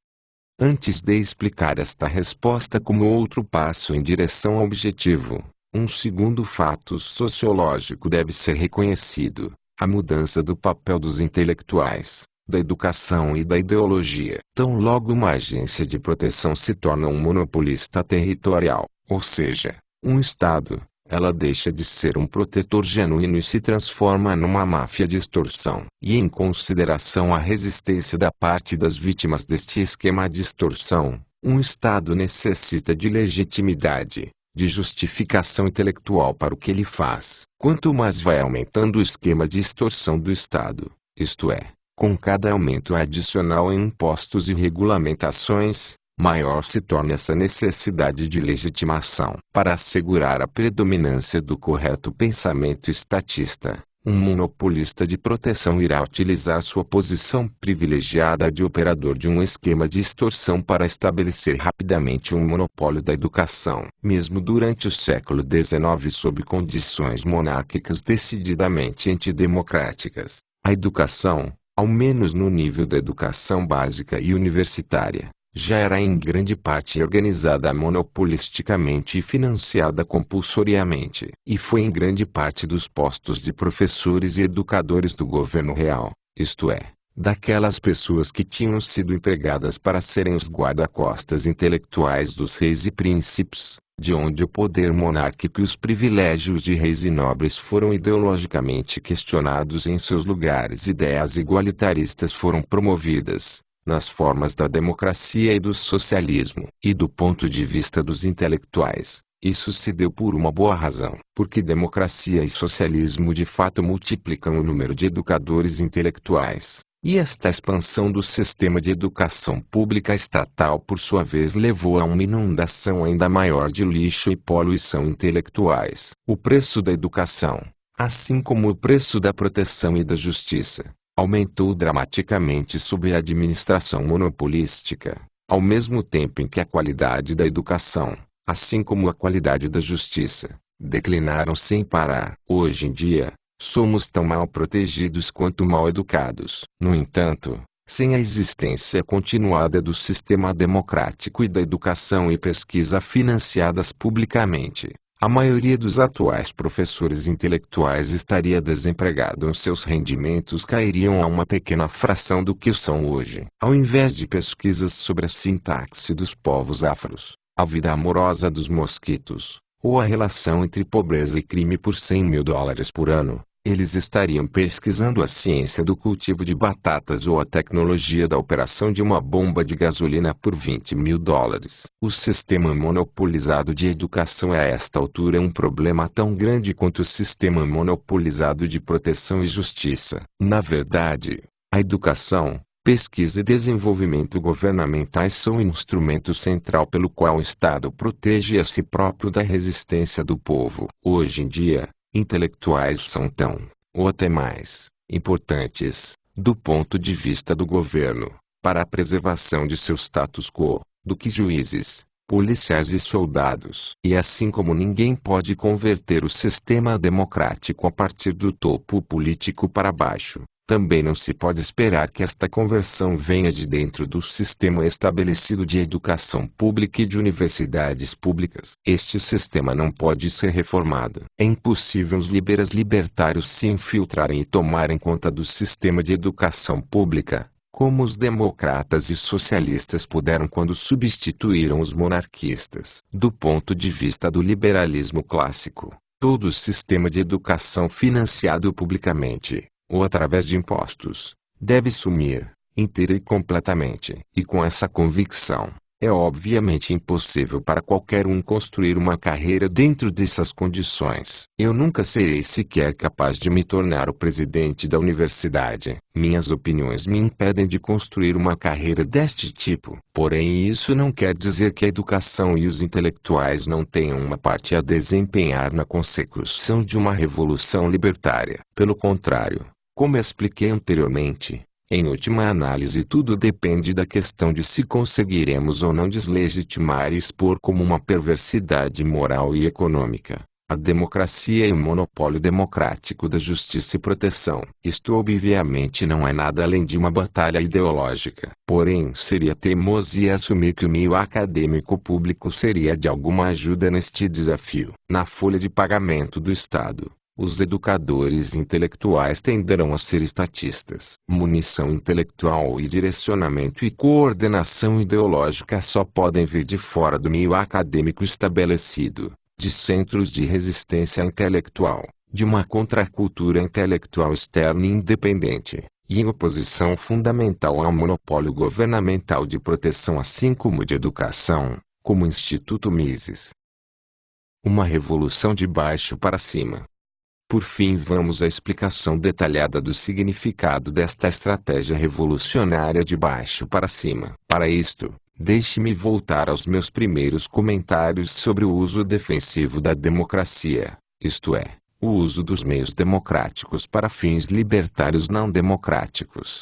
Antes de explicar esta resposta como outro passo em direção ao objetivo, um segundo fato sociológico deve ser reconhecido: a mudança do papel dos intelectuais, da educação e da ideologia. Tão logo uma agência de proteção se torna um monopolista territorial, ou seja, um Estado, ela deixa de ser um protetor genuíno e se transforma numa máfia de extorsão. E em consideração à resistência da parte das vítimas deste esquema de extorsão, um Estado necessita de legitimidade, de justificação intelectual para o que ele faz. Quanto mais vai aumentando o esquema de extorsão do Estado, isto é, com cada aumento adicional em impostos e regulamentações, maior se torna essa necessidade de legitimação. Para assegurar a predominância do correto pensamento estatista, um monopolista de proteção irá utilizar sua posição privilegiada de operador de um esquema de extorsão para estabelecer rapidamente um monopólio da educação. Mesmo durante o século XIX, sob condições monárquicas decididamente antidemocráticas, a educação, ao menos no nível da educação básica e universitária, já era em grande parte organizada monopolisticamente e financiada compulsoriamente. E foi em grande parte dos postos de professores e educadores do governo real, isto é, daquelas pessoas que tinham sido empregadas para serem os guarda-costas intelectuais dos reis e príncipes, de onde o poder monárquico e os privilégios de reis e nobres foram ideologicamente questionados e em seus lugares ideias igualitaristas foram promovidas, nas formas da democracia e do socialismo. E do ponto de vista dos intelectuais, isso se deu por uma boa razão. Porque democracia e socialismo de fato multiplicam o número de educadores intelectuais. E esta expansão do sistema de educação pública estatal por sua vez levou a uma inundação ainda maior de lixo e poluição intelectuais. O preço da educação, assim como o preço da proteção e da justiça, aumentou dramaticamente sob a administração monopolística, ao mesmo tempo em que a qualidade da educação, assim como a qualidade da justiça, declinaram sem parar. Hoje em dia, somos tão mal protegidos quanto mal educados. No entanto, sem a existência continuada do sistema democrático e da educação e pesquisa financiadas publicamente, a maioria dos atuais professores intelectuais estaria desempregado e seus rendimentos cairiam a uma pequena fração do que são hoje. Ao invés de pesquisas sobre a sintaxe dos povos afros, a vida amorosa dos mosquitos, ou a relação entre pobreza e crime por $100.000 por ano, eles estariam pesquisando a ciência do cultivo de batatas ou a tecnologia da operação de uma bomba de gasolina por $20.000. O sistema monopolizado de educação é a esta altura um problema tão grande quanto o sistema monopolizado de proteção e justiça. Na verdade, a educação, pesquisa e desenvolvimento governamentais são o instrumento central pelo qual o Estado protege a si próprio da resistência do povo. Hoje em dia, intelectuais são tão ou até mais, importantes, do ponto de vista do governo, para a preservação de seu status quo, do que juízes, policiais e soldados. E assim como ninguém pode converter o sistema democrático a partir do topo político para baixo, também não se pode esperar que esta conversão venha de dentro do sistema estabelecido de educação pública e de universidades públicas. Este sistema não pode ser reformado. É impossível os libertários se infiltrarem e tomarem conta do sistema de educação pública, como os democratas e socialistas puderam quando substituíram os monarquistas. Do ponto de vista do liberalismo clássico, todo o sistema de educação financiado publicamente, ou através de impostos, deve sumir, inteira e completamente. E com essa convicção, é obviamente impossível para qualquer um construir uma carreira dentro dessas condições. Eu nunca serei sequer capaz de me tornar o presidente da universidade. Minhas opiniões me impedem de construir uma carreira deste tipo. Porém, isso não quer dizer que a educação e os intelectuais não tenham uma parte a desempenhar na consecução de uma revolução libertária. Pelo contrário, como expliquei anteriormente, em última análise tudo depende da questão de se conseguiremos ou não deslegitimar e expor como uma perversidade moral e econômica a democracia e o monopólio democrático da justiça e proteção. Isto obviamente não é nada além de uma batalha ideológica. Porém, seria teimosia assumir que o meio acadêmico público seria de alguma ajuda neste desafio. Na folha de pagamento do Estado, os educadores intelectuais tenderão a ser estatistas. Munição intelectual e direcionamento e coordenação ideológica só podem vir de fora do meio acadêmico estabelecido, de centros de resistência intelectual, de uma contracultura intelectual externa e independente, e em oposição fundamental ao monopólio governamental de proteção assim como de educação, como o Instituto Mises. Uma revolução de baixo para cima. Por fim, vamos à explicação detalhada do significado desta estratégia revolucionária de baixo para cima. Para isto, deixe-me voltar aos meus primeiros comentários sobre o uso defensivo da democracia, isto é, o uso dos meios democráticos para fins libertários não democráticos.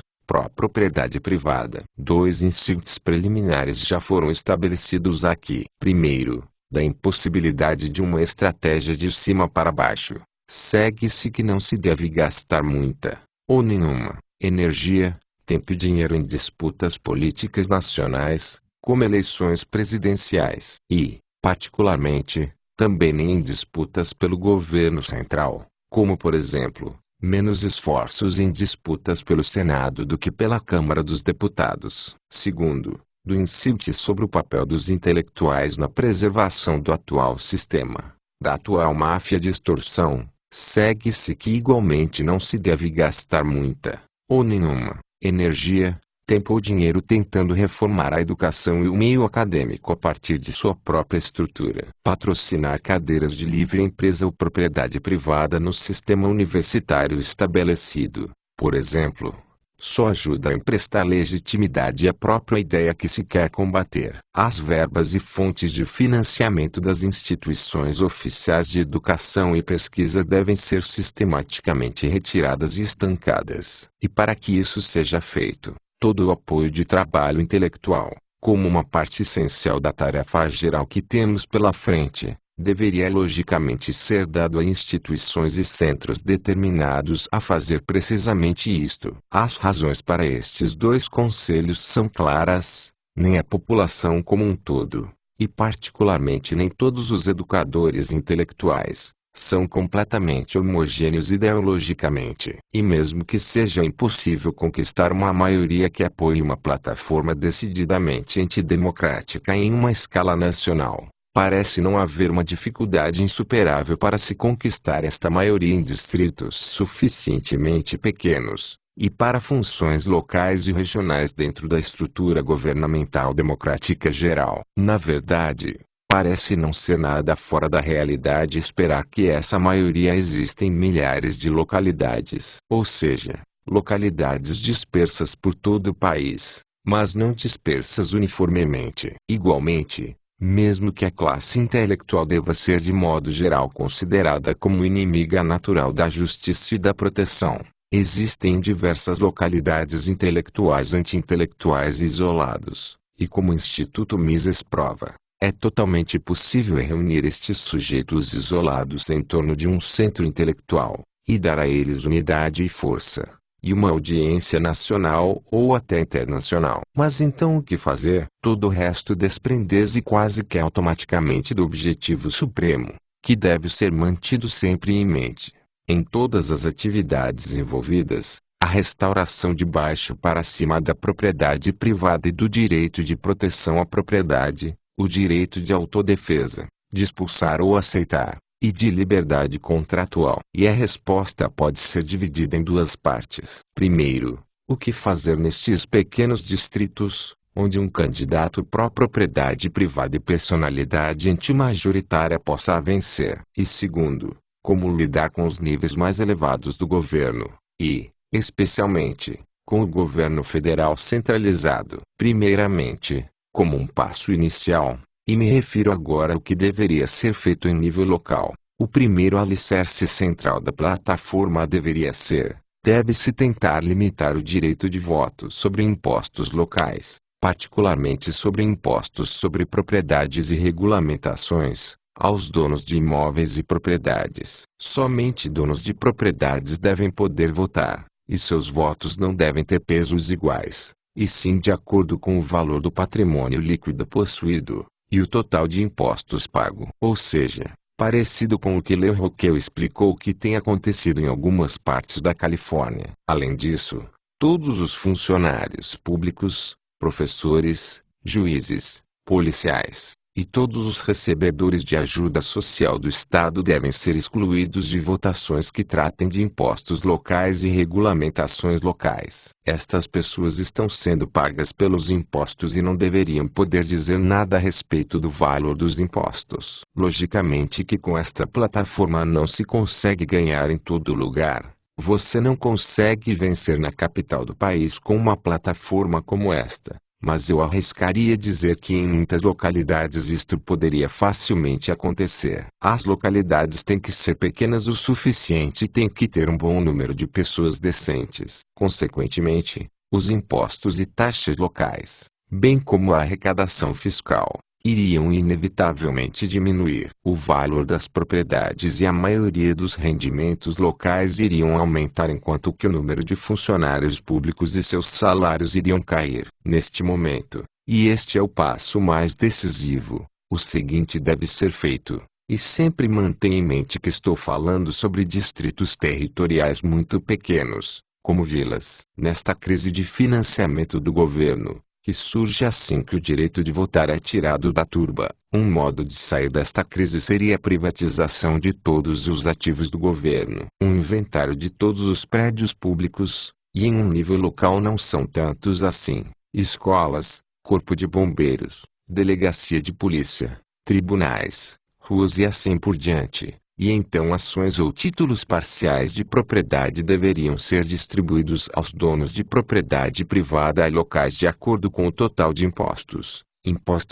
Propriedade privada. Dois insights preliminares já foram estabelecidos aqui. Primeiro, da impossibilidade de uma estratégia de cima para baixo. Segue-se que não se deve gastar muita, ou nenhuma, energia, tempo e dinheiro em disputas políticas nacionais, como eleições presidenciais. E, particularmente, também nem em disputas pelo governo central, como por exemplo, menos esforços em disputas pelo Senado do que pela Câmara dos Deputados. Segundo, do insight sobre o papel dos intelectuais na preservação do atual sistema, da atual máfia de extorsão. Segue-se que igualmente não se deve gastar muita, ou nenhuma, energia, tempo ou dinheiro tentando reformar a educação e o meio acadêmico a partir de sua própria estrutura. Patrocinar cadeiras de livre empresa ou propriedade privada no sistema universitário estabelecido, por exemplo, só ajuda a emprestar legitimidade à própria ideia que se quer combater. As verbas e fontes de financiamento das instituições oficiais de educação e pesquisa devem ser sistematicamente retiradas e estancadas. E para que isso seja feito, todo o apoio de trabalho intelectual, como uma parte essencial da tarefa geral que temos pela frente, deveria logicamente ser dado a instituições e centros determinados a fazer precisamente isto. As razões para estes dois conselhos são claras: nem a população como um todo, e particularmente nem todos os educadores intelectuais, são completamente homogêneos ideologicamente. E mesmo que seja impossível conquistar uma maioria que apoie uma plataforma decididamente antidemocrática em uma escala nacional, parece não haver uma dificuldade insuperável para se conquistar esta maioria em distritos suficientemente pequenos, e para funções locais e regionais dentro da estrutura governamental democrática geral. Na verdade, parece não ser nada fora da realidade esperar que essa maioria exista em milhares de localidades, ou seja, localidades dispersas por todo o país, mas não dispersas uniformemente. Igualmente, Mesmo que a classe intelectual deva ser de modo geral considerada como inimiga natural da justiça e da proteção, existem diversas localidades intelectuais anti-intelectuais isolados, e como o Instituto Mises prova, é totalmente possível reunir estes sujeitos isolados em torno de um centro intelectual, e dar a eles unidade e força, e uma audiência nacional ou até internacional. Mas então o que fazer? Todo o resto desprender-se quase que automaticamente do objetivo supremo, que deve ser mantido sempre em mente. Em todas as atividades envolvidas, a restauração de baixo para cima da propriedade privada e do direito de proteção à propriedade, o direito de autodefesa, de expulsar ou aceitar, e de liberdade contratual. E a resposta pode ser dividida em duas partes. Primeiro, o que fazer nestes pequenos distritos, onde um candidato pró-propriedade privada e personalidade antimajoritária possa vencer. E segundo, como lidar com os níveis mais elevados do governo, e, especialmente, com o governo federal centralizado. Primeiramente, como um passo inicial, e me refiro agora ao que deveria ser feito em nível local, o primeiro alicerce central da plataforma deve-se tentar limitar o direito de voto sobre impostos locais, particularmente sobre impostos sobre propriedades e regulamentações, aos donos de imóveis e propriedades. Somente donos de propriedades devem poder votar, e seus votos não devem ter pesos iguais, e sim de acordo com o valor do patrimônio líquido possuído, e o total de impostos pago. Ou seja, parecido com o que Leo Roquel explicou que tem acontecido em algumas partes da Califórnia. Além disso, todos os funcionários públicos, professores, juízes, policiais, e todos os recebedores de ajuda social do Estado devem ser excluídos de votações que tratem de impostos locais e regulamentações locais. Estas pessoas estão sendo pagas pelos impostos e não deveriam poder dizer nada a respeito do valor dos impostos. Logicamente que com esta plataforma não se consegue ganhar em todo lugar. Você não consegue vencer na capital do país com uma plataforma como esta. Mas eu arriscaria dizer que em muitas localidades isto poderia facilmente acontecer. As localidades têm que ser pequenas o suficiente e têm que ter um bom número de pessoas decentes. Consequentemente, os impostos e taxas locais, bem como a arrecadação fiscal, iriam inevitavelmente diminuir. O valor das propriedades e a maioria dos rendimentos locais iriam aumentar enquanto que o número de funcionários públicos e seus salários iriam cair. Neste momento, e este é o passo mais decisivo, o seguinte deve ser feito. E sempre mantenha em mente que estou falando sobre distritos territoriais muito pequenos, como vilas. Nesta crise de financiamento do governo, que surge assim que o direito de votar é tirado da turba, um modo de sair desta crise seria a privatização de todos os ativos do governo. Um inventário de todos os prédios públicos, e em um nível local não são tantos assim, escolas, corpo de bombeiros, delegacia de polícia, tribunais, ruas e assim por diante. E então ações ou títulos parciais de propriedade deveriam ser distribuídos aos donos de propriedade privada e locais de acordo com o total de impostos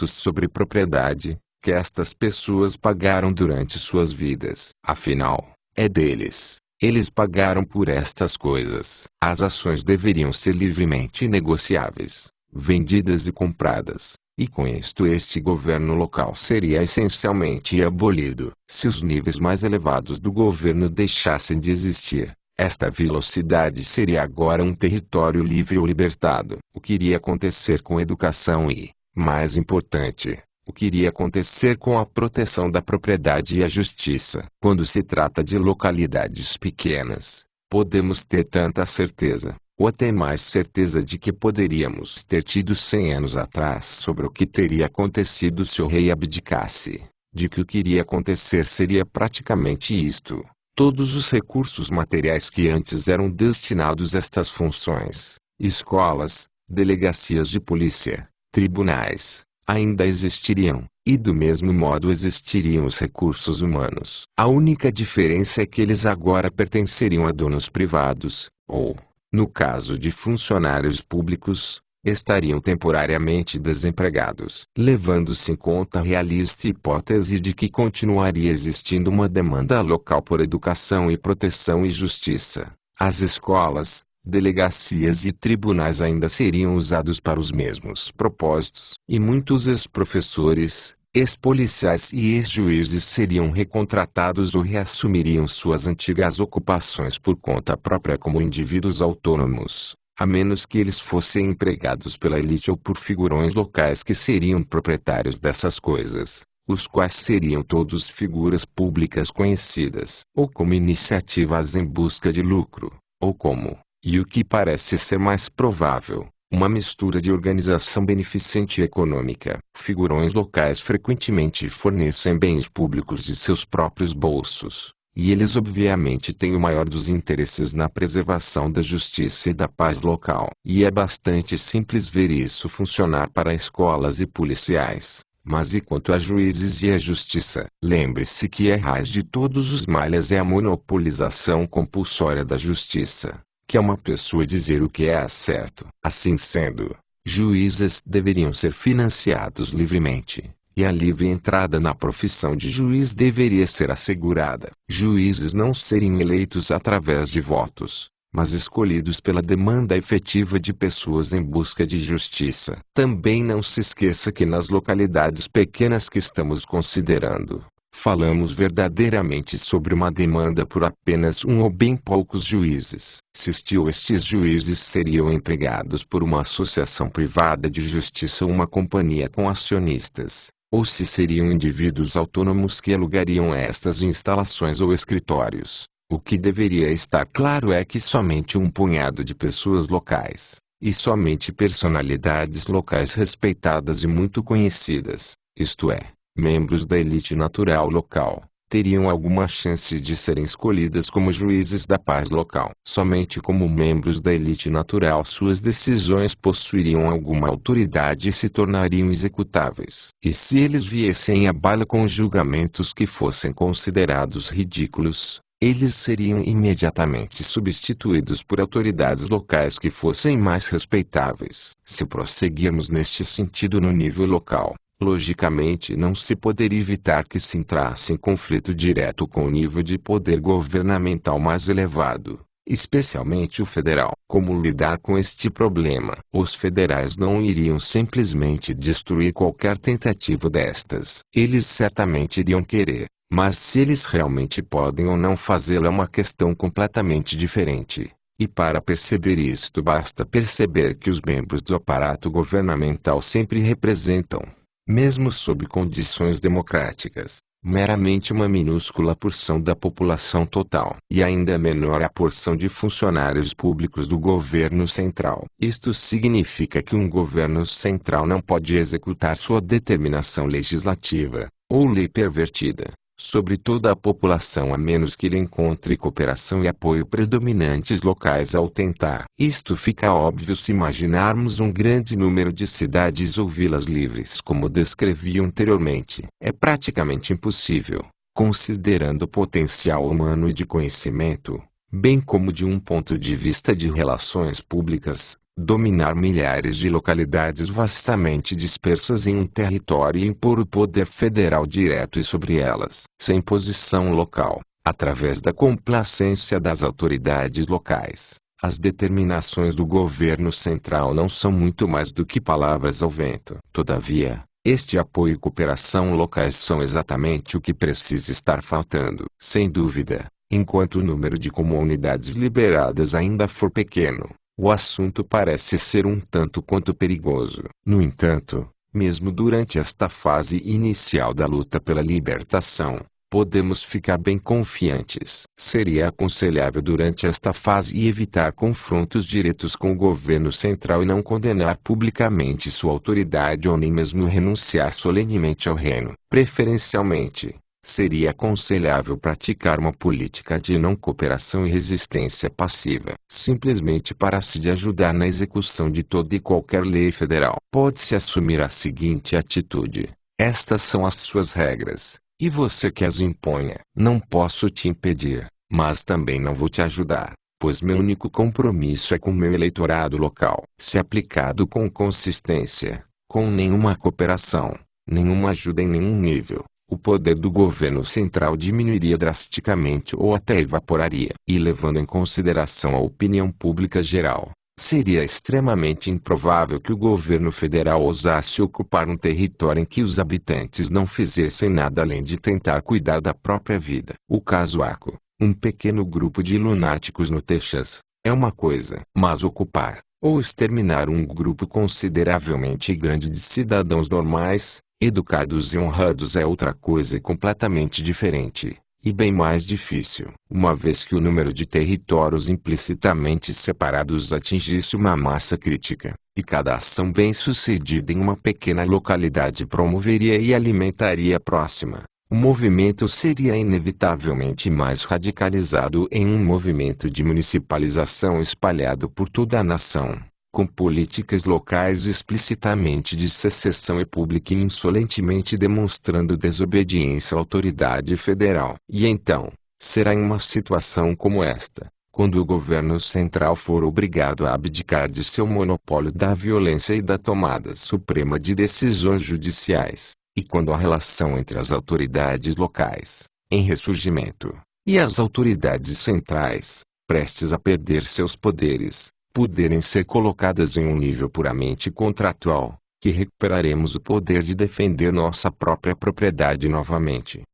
sobre propriedade, que estas pessoas pagaram durante suas vidas. Afinal, é deles. Eles pagaram por estas coisas. As ações deveriam ser livremente negociáveis, vendidas e compradas. E com isto este governo local seria essencialmente abolido. Se os níveis mais elevados do governo deixassem de existir, esta velocidade seria agora um território livre ou libertado. O que iria acontecer com a educação e, mais importante, o que iria acontecer com a proteção da propriedade e a justiça? Quando se trata de localidades pequenas, podemos ter tanta certeza, ou até mais certeza de que poderíamos ter tido 100 anos atrás sobre o que teria acontecido se o rei abdicasse, de que o que iria acontecer seria praticamente isto. Todos os recursos materiais que antes eram destinados a estas funções, escolas, delegacias de polícia, tribunais, ainda existiriam, e do mesmo modo existiriam os recursos humanos. A única diferença é que eles agora pertenceriam a donos privados, ou, no caso de funcionários públicos, estariam temporariamente desempregados. Levando-se em conta a realista hipótese de que continuaria existindo uma demanda local por educação e proteção e justiça, as escolas, delegacias e tribunais ainda seriam usados para os mesmos propósitos. E muitos ex-professores, ex-policiais e ex-juízes seriam recontratados ou reassumiriam suas antigas ocupações por conta própria como indivíduos autônomos, a menos que eles fossem empregados pela elite ou por figurões locais que seriam proprietários dessas coisas, os quais seriam todos figuras públicas conhecidas, ou como iniciativas em busca de lucro, ou como, e o que parece ser mais provável, uma mistura de organização beneficente e econômica. Figurões locais frequentemente fornecem bens públicos de seus próprios bolsos, e eles obviamente têm o maior dos interesses na preservação da justiça e da paz local. E é bastante simples ver isso funcionar para escolas e policiais. Mas e quanto a juízes e a justiça? Lembre-se que a raiz de todos os males é a monopolização compulsória da justiça, que é uma pessoa dizer o que é certo. Assim sendo, juízes deveriam ser financiados livremente, e a livre entrada na profissão de juiz deveria ser assegurada. Juízes não seriam eleitos através de votos, mas escolhidos pela demanda efetiva de pessoas em busca de justiça. Também não se esqueça que nas localidades pequenas que estamos considerando, falamos verdadeiramente sobre uma demanda por apenas um ou bem poucos juízes. Se estes juízes seriam empregados por uma associação privada de justiça ou uma companhia com acionistas, ou se seriam indivíduos autônomos que alugariam estas instalações ou escritórios, o que deveria estar claro é que somente um punhado de pessoas locais, e somente personalidades locais respeitadas e muito conhecidas, isto é, membros da elite natural local, teriam alguma chance de serem escolhidas como juízes da paz local. Somente como membros da elite natural suas decisões possuiriam alguma autoridade e se tornariam executáveis. E se eles viessem à baila com julgamentos que fossem considerados ridículos, eles seriam imediatamente substituídos por autoridades locais que fossem mais respeitáveis. Se prosseguirmos neste sentido no nível local, logicamente não se poderia evitar que se entrasse em conflito direto com o nível de poder governamental mais elevado, especialmente o federal. Como lidar com este problema? Os federais não iriam simplesmente destruir qualquer tentativa destas. Eles certamente iriam querer, mas se eles realmente podem ou não fazê-lo é uma questão completamente diferente. E para perceber isto basta perceber que os membros do aparato governamental sempre representam, mesmo sob condições democráticas, meramente uma minúscula porção da população total. E ainda menor a porção de funcionários públicos do governo central. Isto significa que um governo central não pode executar sua determinação legislativa, ou lei pervertida, sobre toda a população a menos que ele encontre cooperação e apoio predominantes locais ao tentar. Isto fica óbvio se imaginarmos um grande número de cidades ou vilas livres como descrevi anteriormente. É praticamente impossível, considerando o potencial humano e de conhecimento, bem como de um ponto de vista de relações públicas, dominar milhares de localidades vastamente dispersas em um território e impor o poder federal direto sobre elas. Sem posição local, através da complacência das autoridades locais, as determinações do governo central não são muito mais do que palavras ao vento. Todavia, este apoio e cooperação locais são exatamente o que precisa estar faltando. Sem dúvida, enquanto o número de comunidades liberadas ainda for pequeno, o assunto parece ser um tanto quanto perigoso. No entanto, mesmo durante esta fase inicial da luta pela libertação, podemos ficar bem confiantes. Seria aconselhável durante esta fase evitar confrontos diretos com o governo central e não condenar publicamente sua autoridade ou nem mesmo renunciar solenemente ao reino. Preferencialmente, seria aconselhável praticar uma política de não cooperação e resistência passiva, simplesmente para se ajudar na execução de toda e qualquer lei federal. Pode-se assumir a seguinte atitude: estas são as suas regras, e você que as imponha. Não posso te impedir, mas também não vou te ajudar. pois meu único compromisso é com meu eleitorado local. Se aplicado com consistência, com nenhuma cooperação, nenhuma ajuda em nenhum nível, o poder do governo central diminuiria drasticamente ou até evaporaria. E levando em consideração a opinião pública geral, seria extremamente improvável que o governo federal ousasse ocupar um território em que os habitantes não fizessem nada além de tentar cuidar da própria vida. O caso Waco, um pequeno grupo de lunáticos no Texas, é uma coisa. Mas ocupar, ou exterminar um grupo consideravelmente grande de cidadãos normais, educados e honrados é outra coisa completamente diferente, e bem mais difícil. Uma vez que o número de territórios implicitamente separados atingisse uma massa crítica, e cada ação bem-sucedida em uma pequena localidade promoveria e alimentaria a próxima, o movimento seria inevitavelmente mais radicalizado em um movimento de municipalização espalhado por toda a nação, com políticas locais explicitamente de secessão e pública e insolentemente demonstrando desobediência à autoridade federal. E então, será em uma situação como esta, quando o governo central for obrigado a abdicar de seu monopólio da violência e da tomada suprema de decisões judiciais, e quando a relação entre as autoridades locais, em ressurgimento, e as autoridades centrais, prestes a perder seus poderes, puderem ser colocadas em um nível puramente contratual, que recuperaremos o poder de defender nossa própria propriedade novamente.